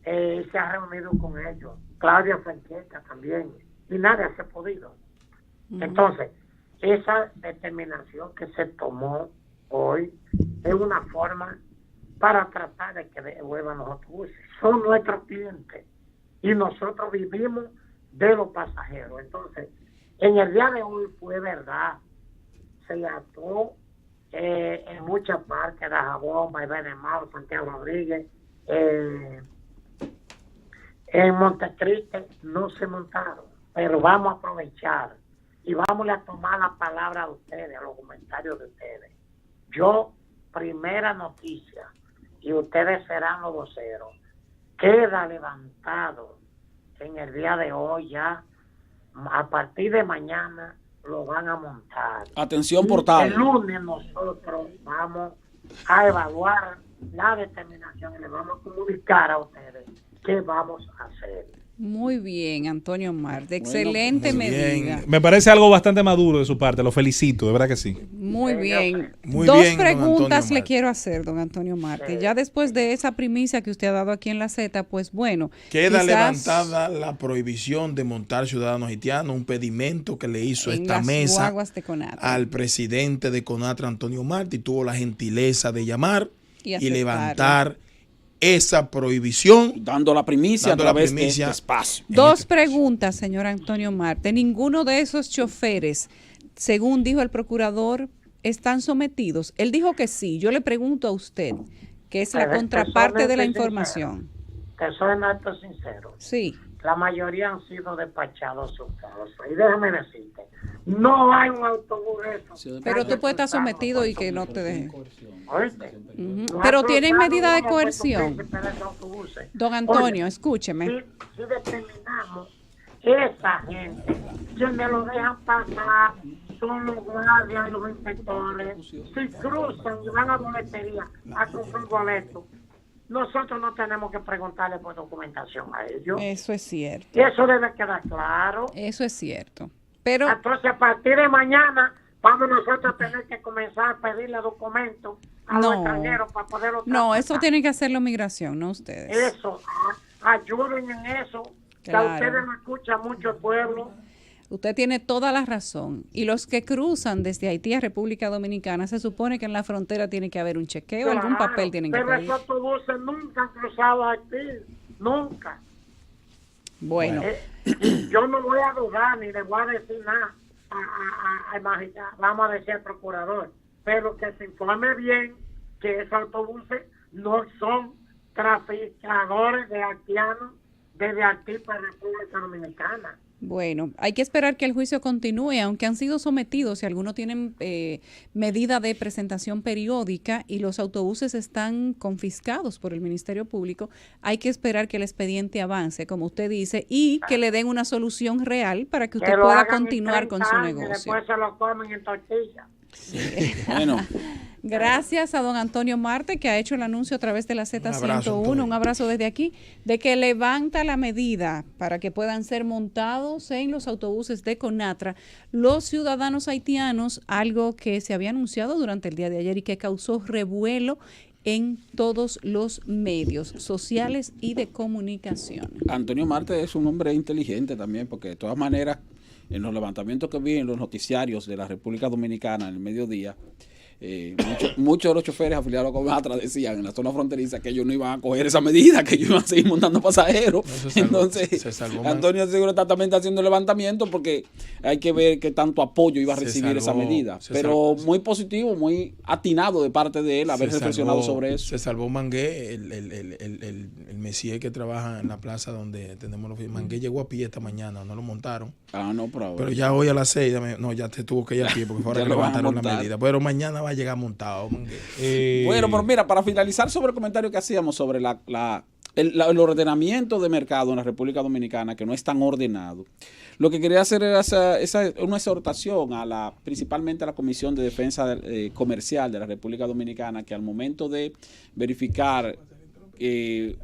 se ha reunido con ellos, Claudia Franqueta también, y nada se ha podido. Entonces, esa determinación que se tomó hoy es una forma para tratar de que devuelvan los autobuses. Son nuestros clientes y nosotros vivimos de los pasajeros. Entonces, en el día de hoy fue verdad, se ató en muchas partes, Dajabón, Bebé de Mao, Santiago Rodríguez, en Montecristi no se montaron, pero vamos a aprovechar y vamos a tomar la palabra de ustedes, a los comentarios de ustedes. Yo, primera noticia, y ustedes serán los voceros, queda levantado en el día de hoy ya, a partir de mañana lo van a montar.
Atención, portal.
El lunes nosotros vamos a evaluar la determinación y le vamos a comunicar a ustedes qué vamos a hacer.
Muy bien, Antonio Marte. Excelente
muy
medida.
bien.
Me parece algo bastante maduro de su parte, lo felicito, de verdad que sí.
Muy bien.
Muy
Dos
bien, don
preguntas
Antonio
le
Marte.
quiero hacer, don Antonio Marte. Ya después de esa primicia que usted ha dado aquí en la Z, pues bueno.
Queda
quizás
levantada la prohibición de montar ciudadanos haitianos, un pedimento que le hizo
en
esta
las
mesa
guaguas de Conatra.
al presidente de Conatra, Antonio Marte, y tuvo la gentileza de llamar
Y
y
aceptarlo.
levantar esa prohibición.
Dando la primicia
Dando
a
la
través
primicia.
de este espacio.
Dos
este
preguntas, señor Antonio Marte. Ninguno de esos choferes, según dijo el procurador, están sometidos. Él dijo que sí. Yo le pregunto a usted, que es la
Pero
contraparte de la
personalmente
información.
Que soy en acto sincero.
Sí.
La mayoría han sido despachados sus causas. Y déjame decirte, no hay un autobús de esos.
Pero tú puedes estar sometido y que no te dejen.
¿Oíste?
Ujú.
No
Pero
ha
tienen
cruzado
medida de
uno
coerción.
por esos autobuses.
Don Antonio,
Oye,
escúcheme.
si determinamos esa gente que me lo dejan pasar son los guardias y los inspectores, si cruzan y van a boletería a comprar boletos, nosotros no tenemos que preguntarle por documentación a ellos.
Eso es cierto.
Y eso debe quedar claro.
Eso es cierto. Pero
Entonces, a partir de mañana, vamos nosotros a tener que comenzar a pedirle documentos a los
No.
extranjeros para poderlo
no, eso
transportar.
tiene que hacerlo migración, no ustedes.
Eso, ayuden en eso, que
Claro.
a ustedes no escucha mucho el pueblo.
Usted tiene toda la razón. Y los que cruzan desde Haití a República Dominicana, se supone que en la frontera tiene que haber un chequeo, algún
Claro,
papel tienen que
pero
pedir.
esos autobuses nunca han cruzado aquí, nunca.
Bueno,
Y yo no voy a dudar ni le voy a decir nada vamos a decir al procurador, pero que se informe bien que esos autobuses no son traficadores de haitianos desde Haití para República Dominicana.
bueno, hay que esperar que el juicio continúe, aunque han sido sometidos y algunos tienen medida de presentación periódica y los autobuses están confiscados por el Ministerio Público. Hay que esperar que el expediente avance, como usted dice, y que le den una solución real para que usted
Que lo
pueda
hagan en
continuar con
30
su
años y
negocio.
después se lo comen en tortilla.
Bueno,
Gracias a don Antonio Marte, que ha hecho el anuncio a través de la
abrazo,
Z101,
Antonio.
un abrazo desde aquí, de que levanta la medida para que puedan ser montados en los autobuses de Conatra los ciudadanos haitianos, algo que se había anunciado durante el día de ayer y que causó revuelo en todos los medios sociales y de comunicación.
Antonio Marte es un hombre inteligente también, porque de todas maneras, en los levantamientos que vi en los noticiarios de la República Dominicana en el mediodía, muchos de los choferes afiliados con Conatra decían en la zona fronteriza que ellos no iban a coger esa medida, que ellos iban a seguir montando pasajeros.
No, se salvó,
Entonces,
se salvó más.
Antonio seguro está también haciendo el levantamiento porque hay que ver qué tanto apoyo iba a
Se
recibir esa
salvó,
medida.
se
Pero
salvó.
muy positivo, muy atinado de parte de él haber
Se
reflexionado
salvó-
sobre eso.
Se salvó Mangué, el Messier que trabaja en la plaza donde tenemos los... Mangué llegó a pie esta mañana, no lo montaron.
Ah, no, pero,
Pero ya hoy a las 6, no, ya te tuvo que ir a pie porque fue ahora
Ya
que
lo van a
levantaron la
montar.
medida. Pero mañana va a llegar montado, Mangué.
Bueno, pero mira, para finalizar sobre el comentario que hacíamos sobre el ordenamiento de mercado en la República Dominicana, que no es tan ordenado, lo que quería hacer era una exhortación principalmente a la Comisión de Defensa Comercial de la República Dominicana, que al momento de verificar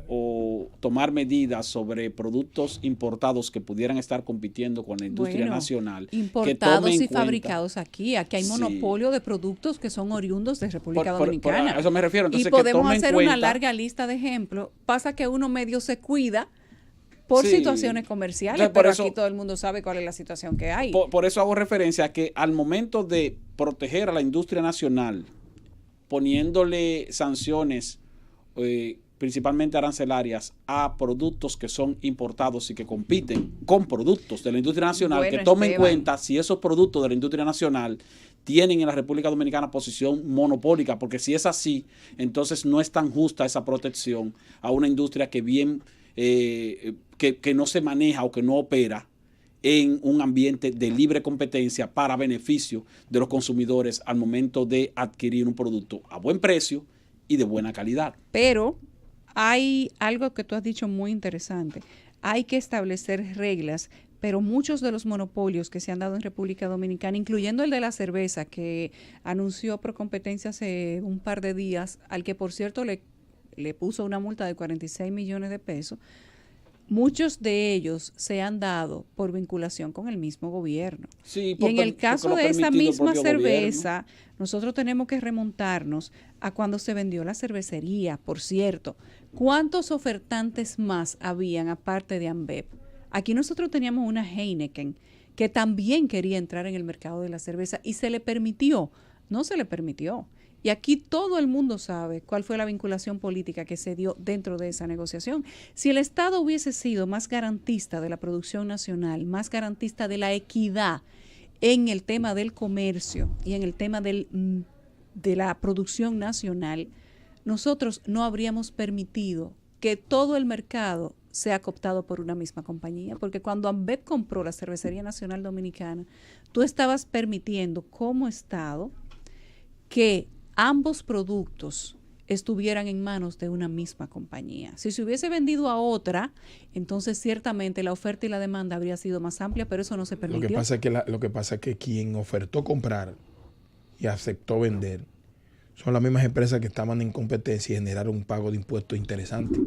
o tomar medidas sobre productos importados que pudieran estar compitiendo con la industria
Bueno,
nacional, que
importados
tomen
y
en cuenta-
fabricados aquí. Aquí hay
Sí.
monopolio de productos que son oriundos de República
Por
Dominicana.
a eso me refiero. Entonces,
y
que
podemos
tomen
hacer
cuenta-
una larga lista de ejemplos. Pasa que uno medio se cuida por
Sí.
situaciones comerciales,
Entonces, por
pero
eso-
aquí todo el mundo sabe cuál es la situación que hay.
Por eso hago referencia a que al momento de proteger a la industria nacional, poniéndole sanciones principalmente arancelarias, a productos que son importados y que compiten con productos de la industria nacional,
Bueno,
que tomen en
Esteban,
cuenta si esos productos de la industria nacional tienen en la República Dominicana posición monopólica, porque si es así, entonces no es tan justa esa protección a una industria que bien que no se maneja o que no opera en un ambiente de libre competencia para beneficio de los consumidores al momento de adquirir un producto a buen precio y de buena calidad.
Pero hay algo que tú has dicho muy interesante. Hay que establecer reglas, pero muchos de los monopolios que se han dado en República Dominicana, incluyendo el de la cerveza, que anunció Procompetencia hace un par de días, al que por cierto le puso una multa de 46 millones de pesos, muchos de ellos se han dado por vinculación con el mismo gobierno.
Sí,
y en el caso de esa misma cerveza,
gobierno,
nosotros tenemos que remontarnos a cuando se vendió la cervecería. Por cierto, ¿cuántos ofertantes más habían aparte de Ambev? Aquí nosotros teníamos una Heineken que también quería entrar en el mercado de la cerveza y se le permitió. No se le permitió. Y aquí todo el mundo sabe cuál fue la vinculación política que se dio dentro de esa negociación. Si el Estado hubiese sido más garantista de la producción nacional, más garantista de la equidad en el tema del comercio y en el tema de la producción nacional, nosotros no habríamos permitido que todo el mercado sea cooptado por una misma compañía, porque cuando Ambev compró la Cervecería Nacional Dominicana, tú estabas permitiendo como Estado que ambos productos estuvieran en manos de una misma compañía. Si se hubiese vendido a otra, entonces ciertamente la oferta y la demanda habría sido más amplia, pero eso no se permitió.
Lo que pasa es que quien ofertó comprar y aceptó vender son las mismas empresas que estaban en competencia y generaron un pago de impuestos interesante.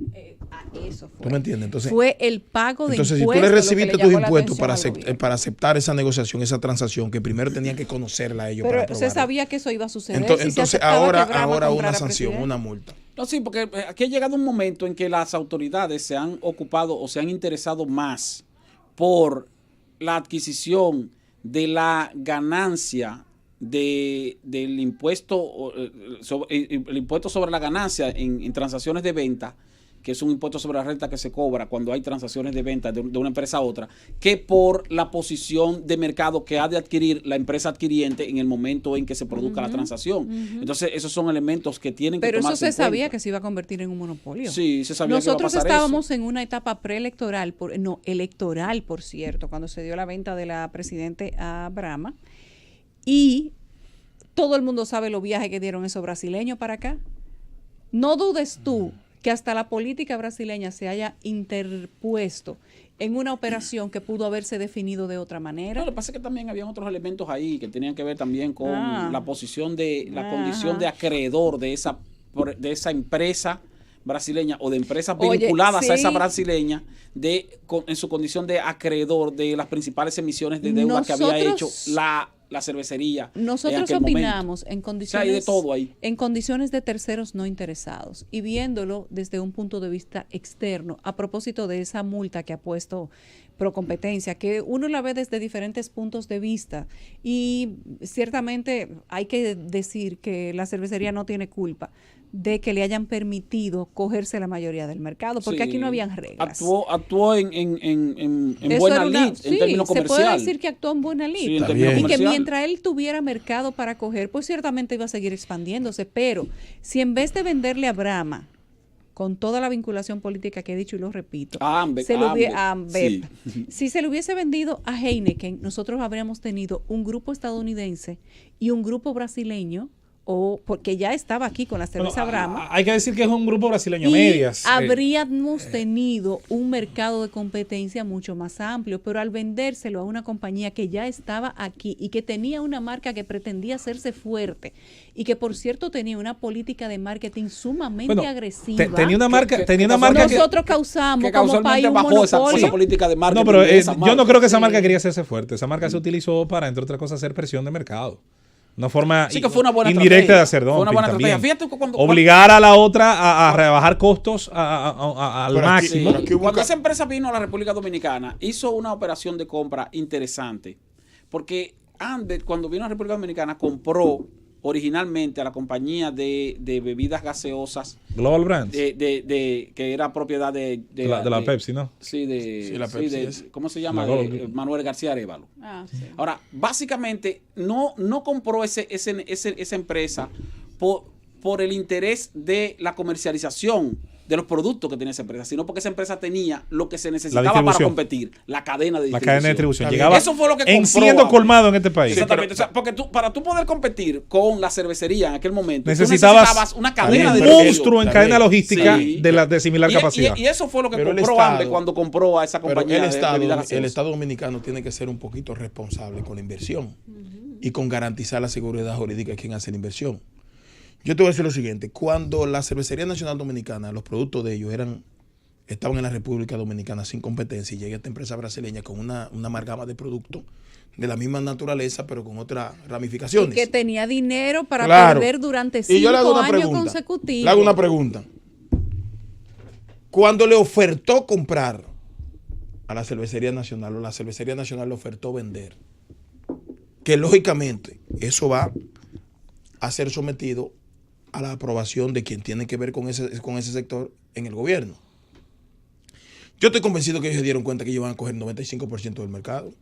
Eso fue.
¿Tú me entiendes? Entonces,
fue el pago de
entonces
impuestos.
Si tú le recibiste tus impuestos
para
para aceptar esa negociación, esa transacción, que primero tenían que conocerla a ellos
pero
para aprobarla.
se sabía que eso iba a suceder.
Entonces ahora una sanción, una multa.
No, sí, porque aquí ha llegado un momento en que las autoridades se han ocupado o se han interesado más por la adquisición de la ganancia del impuesto, el impuesto sobre la ganancia en transacciones de venta, que es un impuesto sobre la renta que se cobra cuando hay transacciones de venta de una empresa a otra, que por la posición de mercado que ha de adquirir la empresa adquiriente en el momento en que se produzca la transacción. Entonces, esos son elementos que tienen que tomarse en cuenta.
Pero eso se sabía que se iba a convertir en un monopolio.
Sí, se sabía
Nosotros
que iba a pasar
estábamos
eso.
en una etapa preelectoral, electoral, por cierto, cuando se dio la venta de la presidente a Brahma, y todo el mundo sabe los viajes que dieron esos brasileños para acá. No dudes tú que hasta la política brasileña se haya interpuesto en una operación que pudo haberse definido de otra manera.
No, lo que pasa es que también habían otros elementos ahí que tenían que ver también con la posición de la condición de acreedor de esa empresa brasileña o de empresas vinculadas a esa brasileña en su condición de acreedor de las principales emisiones de deuda que había hecho la cervecería.
Nosotros opinamos en condiciones,
hay de todo ahí.
En condiciones de terceros no interesados y viéndolo desde un punto de vista externo, a propósito de esa multa que ha puesto Procompetencia, que uno la ve desde diferentes puntos de vista y ciertamente hay que decir que la cervecería no tiene culpa de que le hayan permitido cogerse la mayoría del mercado, porque aquí no habían reglas.
Actuó en buena lid, en términos comerciales.
Se puede decir que actuó en buena lid.
Sí, en términos
y que
comerciales.
mientras él tuviera mercado para coger, pues ciertamente iba a seguir expandiéndose. Pero si en vez de venderle a Brahma, con toda la vinculación política que he dicho y lo repito, si se le hubiese vendido a Heineken, nosotros habríamos tenido un grupo estadounidense y un grupo brasileño, porque ya estaba aquí con la cerveza Brahma.
Hay que decir que es un grupo brasileño medias.
Habríamos tenido un mercado de competencia mucho más amplio, pero al vendérselo a una compañía que ya estaba aquí y que tenía una marca que pretendía hacerse fuerte y que por cierto tenía una política de marketing sumamente agresiva.
Tenía una marca que
nosotros causamos como país un monopolio.
Esa política de marketing.
No, pero yo no creo que esa marca quería hacerse fuerte. Esa marca se utilizó para, entre otras cosas, hacer presión de mercado. Una forma
que fue una buena
indirecta de hacer dumping.
Fue una buena
también.
estrategia. Fíjate
Obligar a la otra a rebajar costos al máximo.
Cuando esa empresa vino a la República Dominicana, hizo una operación de compra interesante. Porque Ambev, cuando vino a la República Dominicana, compró originalmente a la compañía de bebidas gaseosas
Global Brands.
que era propiedad de
la Pepsi, ¿no?
Sí,
Sí, la Pepsi es.
¿cómo se llama?
La
De Manuel García Arévalo.
Sí.
Ahora, básicamente, no compró esa empresa por el interés de la comercialización de los productos que tenía esa empresa, sino porque esa empresa tenía lo que se necesitaba para
distribución.
competir, la cadena de
La
distribución.
cadena de distribución.
Está bien.
Llegaba
Eso fue lo que
en
compró
siendo
Audi.
colmado en este país.
Exactamente. O sea, porque para tú poder competir con la cervecería en aquel momento, tú
Necesitabas
una
un
cadena de
monstruo
distribución.
en cadena logística
Sí.
de similar capacidad.
Y eso fue lo que
Pero el
compró
Estado-
AMBE cuando compró a esa
Pero
compañía
el
de
Estado,
bebidas
el
gaseosas.
Estado dominicano tiene que ser un poquito responsable con la inversión y con garantizar la seguridad jurídica de quien hace la inversión. Yo te voy a decir lo siguiente, cuando la Cervecería Nacional Dominicana, los productos de ellos estaban en la República Dominicana sin competencia y llega esta empresa brasileña con una amalgama de productos de la misma naturaleza pero con otras ramificaciones.
Que tenía dinero para
Claro.
perder durante
Y yo le hago
5
una
años
pregunta.
consecutivos.
Le hago una pregunta. Cuando le ofertó comprar a la Cervecería Nacional o la Cervecería Nacional le ofertó vender, que lógicamente eso va a ser sometido a la aprobación de quien tiene que ver con ese sector en el gobierno. Yo estoy convencido que ellos se dieron cuenta que ellos iban a coger el 95% del mercado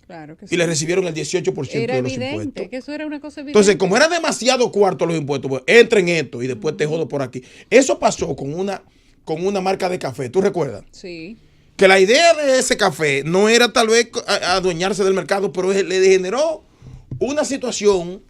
Claro que
y
sí.
le recibieron el 18%
Era
de los
evidente
impuestos.
que eso era una cosa evidente.
Entonces, como era demasiado cuarto los impuestos, pues entra en esto y después te jodo por aquí. Eso pasó con una marca de café, ¿tú recuerdas?
Sí.
Que la idea de ese café no era tal vez adueñarse del mercado, pero le generó una situación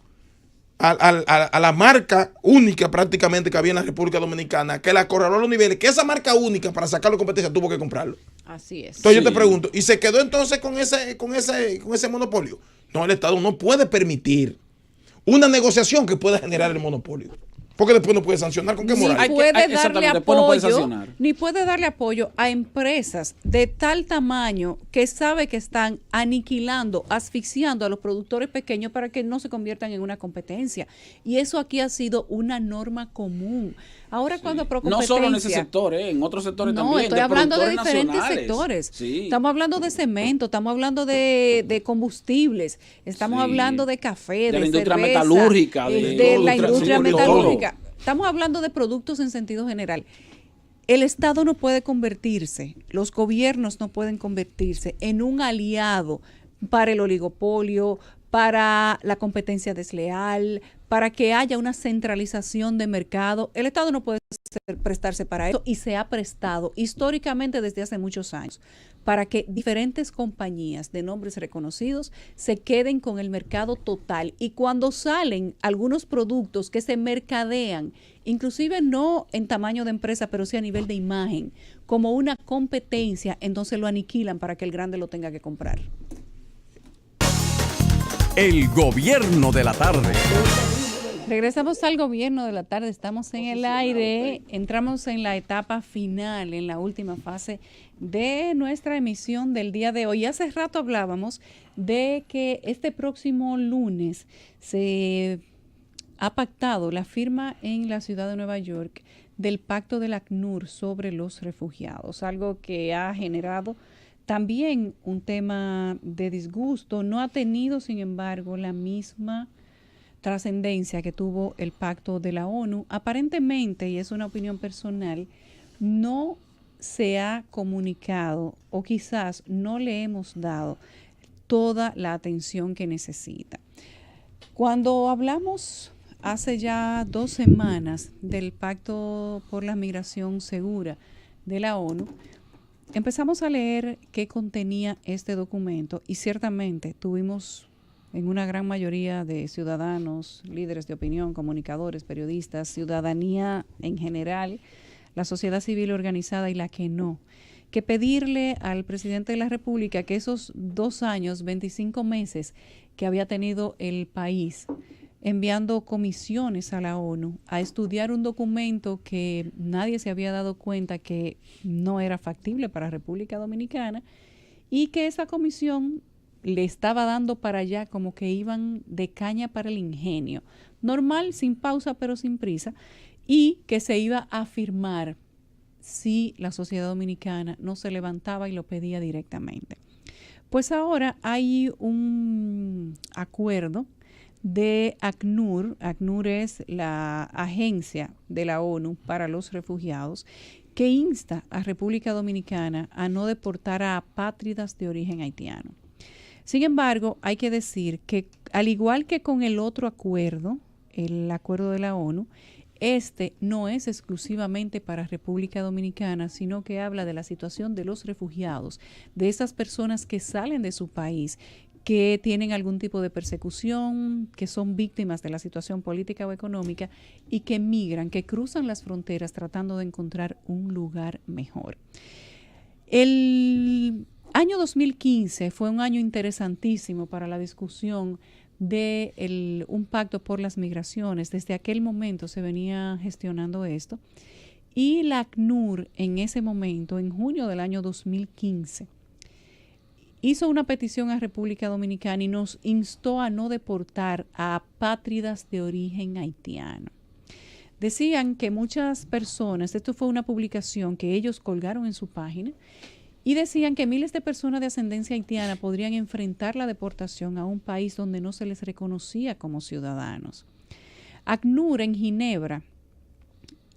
a la marca única prácticamente que había en la República Dominicana, que la acorraló a los niveles, que esa marca única para sacarlo de competencia tuvo que comprarlo.
Así es.
Entonces yo
Sí.
te pregunto, ¿y se quedó entonces con ese monopolio? No, el Estado no puede permitir una negociación que pueda generar el monopolio. Porque después no puede sancionar con qué
Ni
moral.
Hay que-
puede darle
exactamente, después no puede
apoyo,
sancionar.
ni puede darle apoyo a empresas de tal tamaño que sabe que están aniquilando, asfixiando a los productores pequeños para que no se conviertan en una competencia. Y eso aquí ha sido una norma común. Ahora cuando
No
Procompetencia...
solo en ese sector, en otros sectores
No,
también.
estoy hablando de
productores
diferentes
nacionales.
sectores.
Sí.
Estamos hablando de cemento, estamos hablando de combustibles, estamos
Sí.
hablando de café,
De la
de
industria
cerveza,
metalúrgica,
de
de
la
todo,
industria
sí, de todo.
metalúrgica. Estamos hablando de productos en sentido general. El Estado no puede convertirse, los gobiernos no pueden convertirse en un aliado para el oligopolio, para la competencia desleal, para que haya una centralización de mercado. El Estado no puede prestarse para eso y se ha prestado históricamente desde hace muchos años para que diferentes compañías de nombres reconocidos se queden con el mercado total. Y cuando salen algunos productos que se mercadean, inclusive no en tamaño de empresa, pero sí a nivel de imagen, como una competencia, entonces lo aniquilan para que el grande lo tenga que comprar.
El gobierno de la tarde.
Regresamos al gobierno de la tarde, estamos en el aire, entramos en la etapa final, en la última fase de nuestra emisión del día de hoy. Hace rato hablábamos de que este próximo lunes se ha pactado la firma en la ciudad de Nueva York del pacto del ACNUR sobre los refugiados, algo que ha generado también un tema de disgusto. No ha tenido, sin embargo, la misma trascendencia que tuvo el pacto de la ONU. Aparentemente, y es una opinión personal, no se ha comunicado o quizás no le hemos dado toda la atención que necesita. Cuando hablamos hace ya 2 semanas del Pacto por la Migración Segura de la ONU, empezamos a leer qué contenía este documento y ciertamente tuvimos en una gran mayoría de ciudadanos, líderes de opinión, comunicadores, periodistas, ciudadanía en general, la sociedad civil organizada y la que no, que pedirle al presidente de la República que esos 2 años, 25 meses que había tenido el país, enviando comisiones a la ONU a estudiar un documento que nadie se había dado cuenta que no era factible para República Dominicana y que esa comisión le estaba dando para allá como que iban de caña para el ingenio. Normal, sin pausa, pero sin prisa. Y que se iba a firmar si la sociedad dominicana no se levantaba y lo pedía directamente. Pues ahora hay un acuerdo de ACNUR. ACNUR es la agencia de la ONU para los refugiados, que insta a República Dominicana a no deportar a apátridas de origen haitiano. Sin embargo, hay que decir que, al igual que con el otro acuerdo, el acuerdo de la ONU, este no es exclusivamente para República Dominicana, sino que habla de la situación de los refugiados, de esas personas que salen de su país, que tienen algún tipo de persecución, que son víctimas de la situación política o económica y que migran, que cruzan las fronteras tratando de encontrar un lugar mejor. El año 2015 fue un año interesantísimo para la discusión de un pacto por las migraciones. Desde aquel momento se venía gestionando esto y la ACNUR en ese momento, en junio del año 2015, hizo una petición a República Dominicana y nos instó a no deportar a apátridas de origen haitiano. Decían que muchas personas, esto fue una publicación que ellos colgaron en su página, y decían que miles de personas de ascendencia haitiana podrían enfrentar la deportación a un país donde no se les reconocía como ciudadanos. ACNUR en Ginebra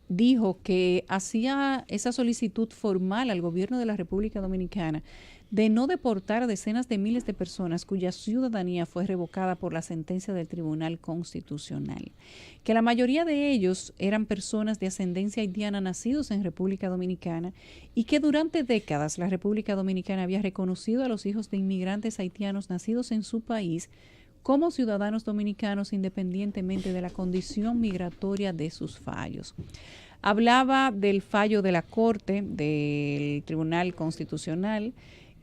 dijo que hacía esa solicitud formal al gobierno de la República Dominicana de no deportar a decenas de miles de personas cuya ciudadanía fue revocada por la sentencia del Tribunal Constitucional, que la mayoría de ellos eran personas de ascendencia haitiana nacidos en República Dominicana y que durante décadas la República Dominicana había reconocido a los hijos de inmigrantes haitianos nacidos en su país como ciudadanos dominicanos independientemente de la condición migratoria de sus fallos. Hablaba del fallo de la Corte, del Tribunal Constitucional,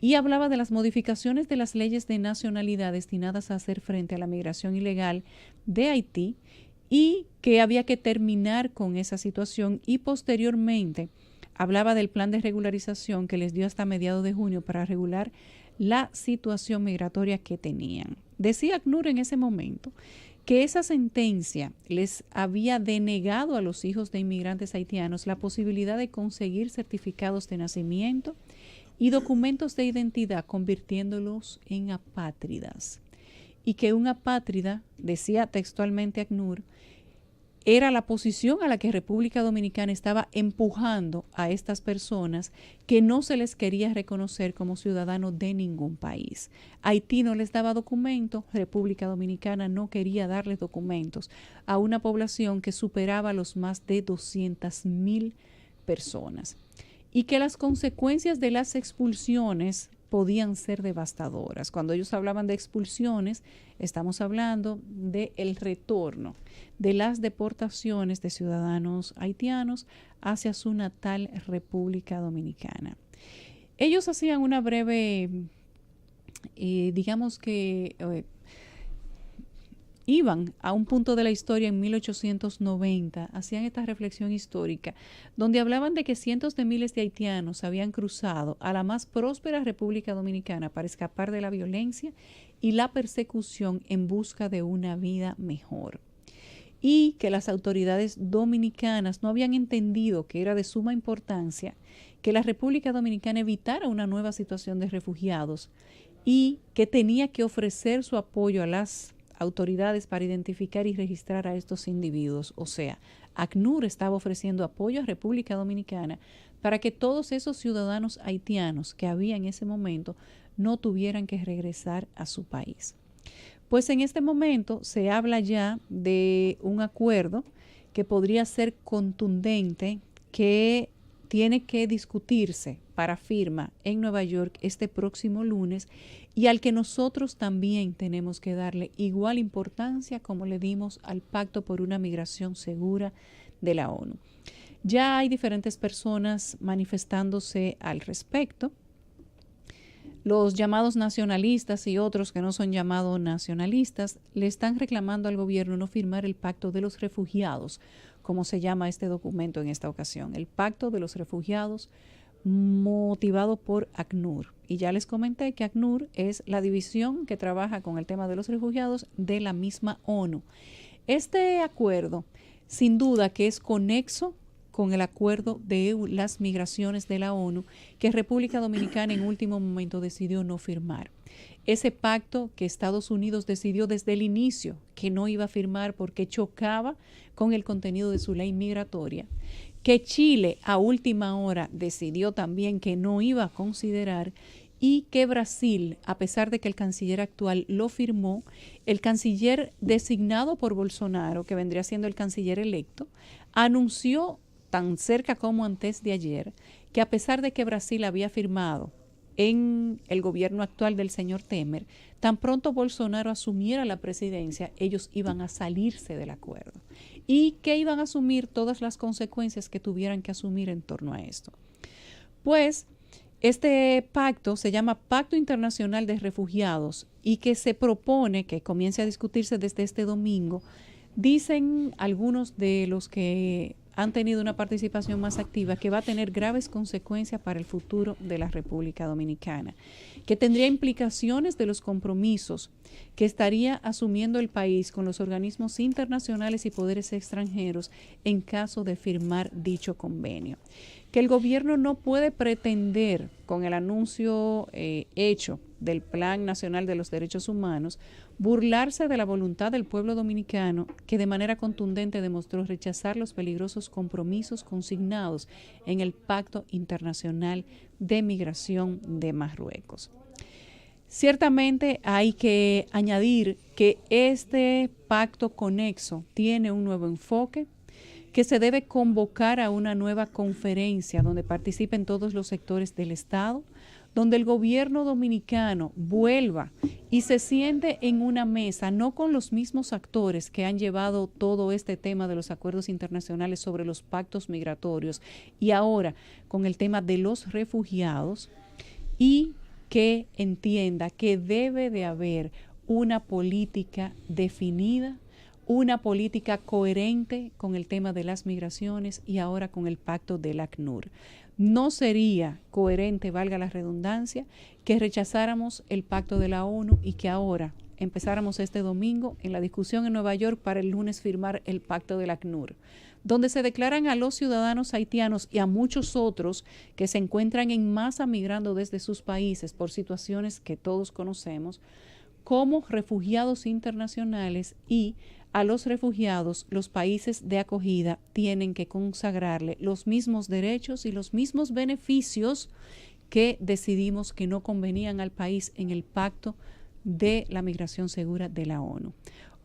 y hablaba de las modificaciones de las leyes de nacionalidad destinadas a hacer frente a la migración ilegal de Haití y que había que terminar con esa situación, y posteriormente hablaba del plan de regularización que les dio hasta mediados de junio para regular la situación migratoria que tenían. Decía ACNUR en ese momento que esa sentencia les había denegado a los hijos de inmigrantes haitianos la posibilidad de conseguir certificados de nacimiento y documentos de identidad, convirtiéndolos en apátridas. Y que un apátrida, decía textualmente ACNUR, era la posición a la que República Dominicana estaba empujando a estas personas, que no se les quería reconocer como ciudadanos de ningún país. Haití no les daba documentos, República Dominicana no quería darles documentos a una población que superaba los más de 200,000 personas. Y que las consecuencias de las expulsiones podían ser devastadoras. Cuando ellos hablaban de expulsiones, estamos hablando del retorno de las deportaciones de ciudadanos haitianos hacia su natal República Dominicana. Ellos hacían una breve, iban a un punto de la historia en 1890, hacían esta reflexión histórica, donde hablaban de que cientos de miles de haitianos habían cruzado a la más próspera República Dominicana para escapar de la violencia y la persecución en busca de una vida mejor. Y que las autoridades dominicanas no habían entendido que era de suma importancia que la República Dominicana evitara una nueva situación de refugiados y que tenía que ofrecer su apoyo a las autoridades para identificar y registrar a estos individuos. O sea, ACNUR estaba ofreciendo apoyo a República Dominicana para que todos esos ciudadanos haitianos que había en ese momento no tuvieran que regresar a su país. Pues en este momento se habla ya de un acuerdo que podría ser contundente, que tiene que discutirse para firma en Nueva York este próximo lunes, y al que nosotros también tenemos que darle igual importancia como le dimos al Pacto por una Migración Segura de la ONU. Ya hay diferentes personas manifestándose al respecto. Los llamados nacionalistas y otros que no son llamados nacionalistas le están reclamando al gobierno no firmar el Pacto de los Refugiados, como se llama este documento en esta ocasión, el Pacto de los Refugiados, motivado por ACNUR. Y ya les comenté que ACNUR es la división que trabaja con el tema de los refugiados de la misma ONU. Este acuerdo, sin duda que es conexo con el acuerdo de las migraciones de la ONU, que República Dominicana en último momento decidió no firmar. Ese pacto que Estados Unidos decidió desde el inicio que no iba a firmar porque chocaba con el contenido de su ley migratoria, que Chile a última hora decidió también que no iba a considerar, y que Brasil, a pesar de que el canciller actual lo firmó, el canciller designado por Bolsonaro, que vendría siendo el canciller electo, anunció tan cerca como antes de ayer que a pesar de que Brasil había firmado en el gobierno actual del señor Temer, tan pronto Bolsonaro asumiera la presidencia, ellos iban a salirse del acuerdo y que iban a asumir todas las consecuencias que tuvieran que asumir en torno a esto. Pues este pacto se llama Pacto Internacional de Refugiados y que se propone que comience a discutirse desde este domingo. Dicen algunos de los que han tenido una participación más activa que va a tener graves consecuencias para el futuro de la República Dominicana, que tendría implicaciones de los compromisos que estaría asumiendo el país con los organismos internacionales y poderes extranjeros en caso de firmar dicho convenio. Que el gobierno no puede pretender, con el anuncio hecho del Plan Nacional de los Derechos Humanos, burlarse de la voluntad del pueblo dominicano, que de manera contundente demostró rechazar los peligrosos compromisos consignados en el Pacto Internacional de Migración de Marruecos. Ciertamente hay que añadir que este pacto conexo tiene un nuevo enfoque, que se debe convocar a una nueva conferencia donde participen todos los sectores del Estado, donde el gobierno dominicano vuelva y se siente en una mesa, no con los mismos actores que han llevado todo este tema de los acuerdos internacionales sobre los pactos migratorios y ahora con el tema de los refugiados, y que entienda que debe de haber una política definida, una política coherente con el tema de las migraciones y ahora con el pacto del ACNUR. No sería coherente, valga la redundancia, que rechazáramos el pacto de la ONU y que ahora empezáramos este domingo en la discusión en Nueva York para el lunes firmar el pacto del ACNUR, donde se declaran a los ciudadanos haitianos y a muchos otros que se encuentran en masa migrando desde sus países por situaciones que todos conocemos como refugiados internacionales, y a los refugiados los países de acogida tienen que consagrarle los mismos derechos y los mismos beneficios que decidimos que no convenían al país en el pacto de la migración segura de la ONU.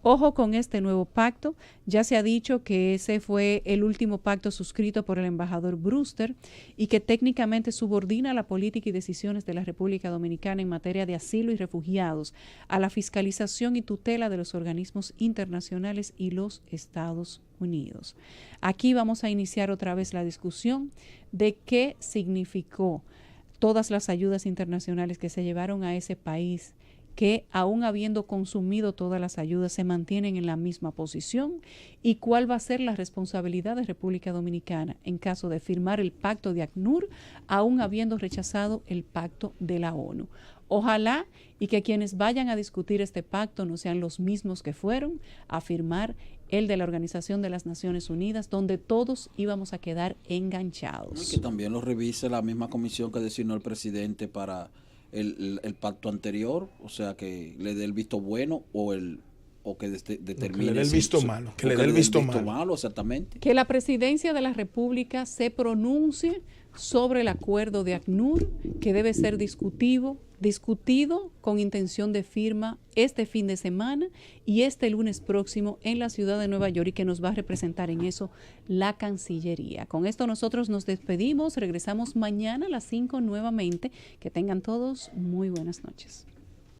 Ojo con este nuevo pacto. Ya se ha dicho que ese fue el último pacto suscrito por el embajador Brewster y que técnicamente subordina la política y decisiones de la República Dominicana en materia de asilo y refugiados a la fiscalización y tutela de los organismos internacionales y los Estados Unidos. Aquí vamos a iniciar otra vez la discusión de qué significó todas las ayudas internacionales que se llevaron a ese país, que aún habiendo consumido todas las ayudas se mantienen en la misma posición, y cuál va a ser la responsabilidad de República Dominicana en caso de firmar el pacto de ACNUR, aún habiendo rechazado el pacto de la ONU. Ojalá y que quienes vayan a discutir este pacto no sean los mismos que fueron a firmar el de la Organización de las Naciones Unidas, donde todos íbamos a quedar enganchados.
Y que también lo revise la misma comisión que designó el presidente para el pacto anterior, o sea, que le dé el visto bueno o que determine.
Que le dé el visto malo. Que le dé el visto malo,
exactamente.
Que la Presidencia de la República se pronuncie sobre el acuerdo de ACNUR, que debe ser discutido con intención de firma este fin de semana y este lunes próximo en la ciudad de Nueva York, y que nos va a representar en eso la Cancillería. Con esto nosotros nos despedimos, regresamos mañana a las 5 nuevamente. Que tengan todos muy buenas noches.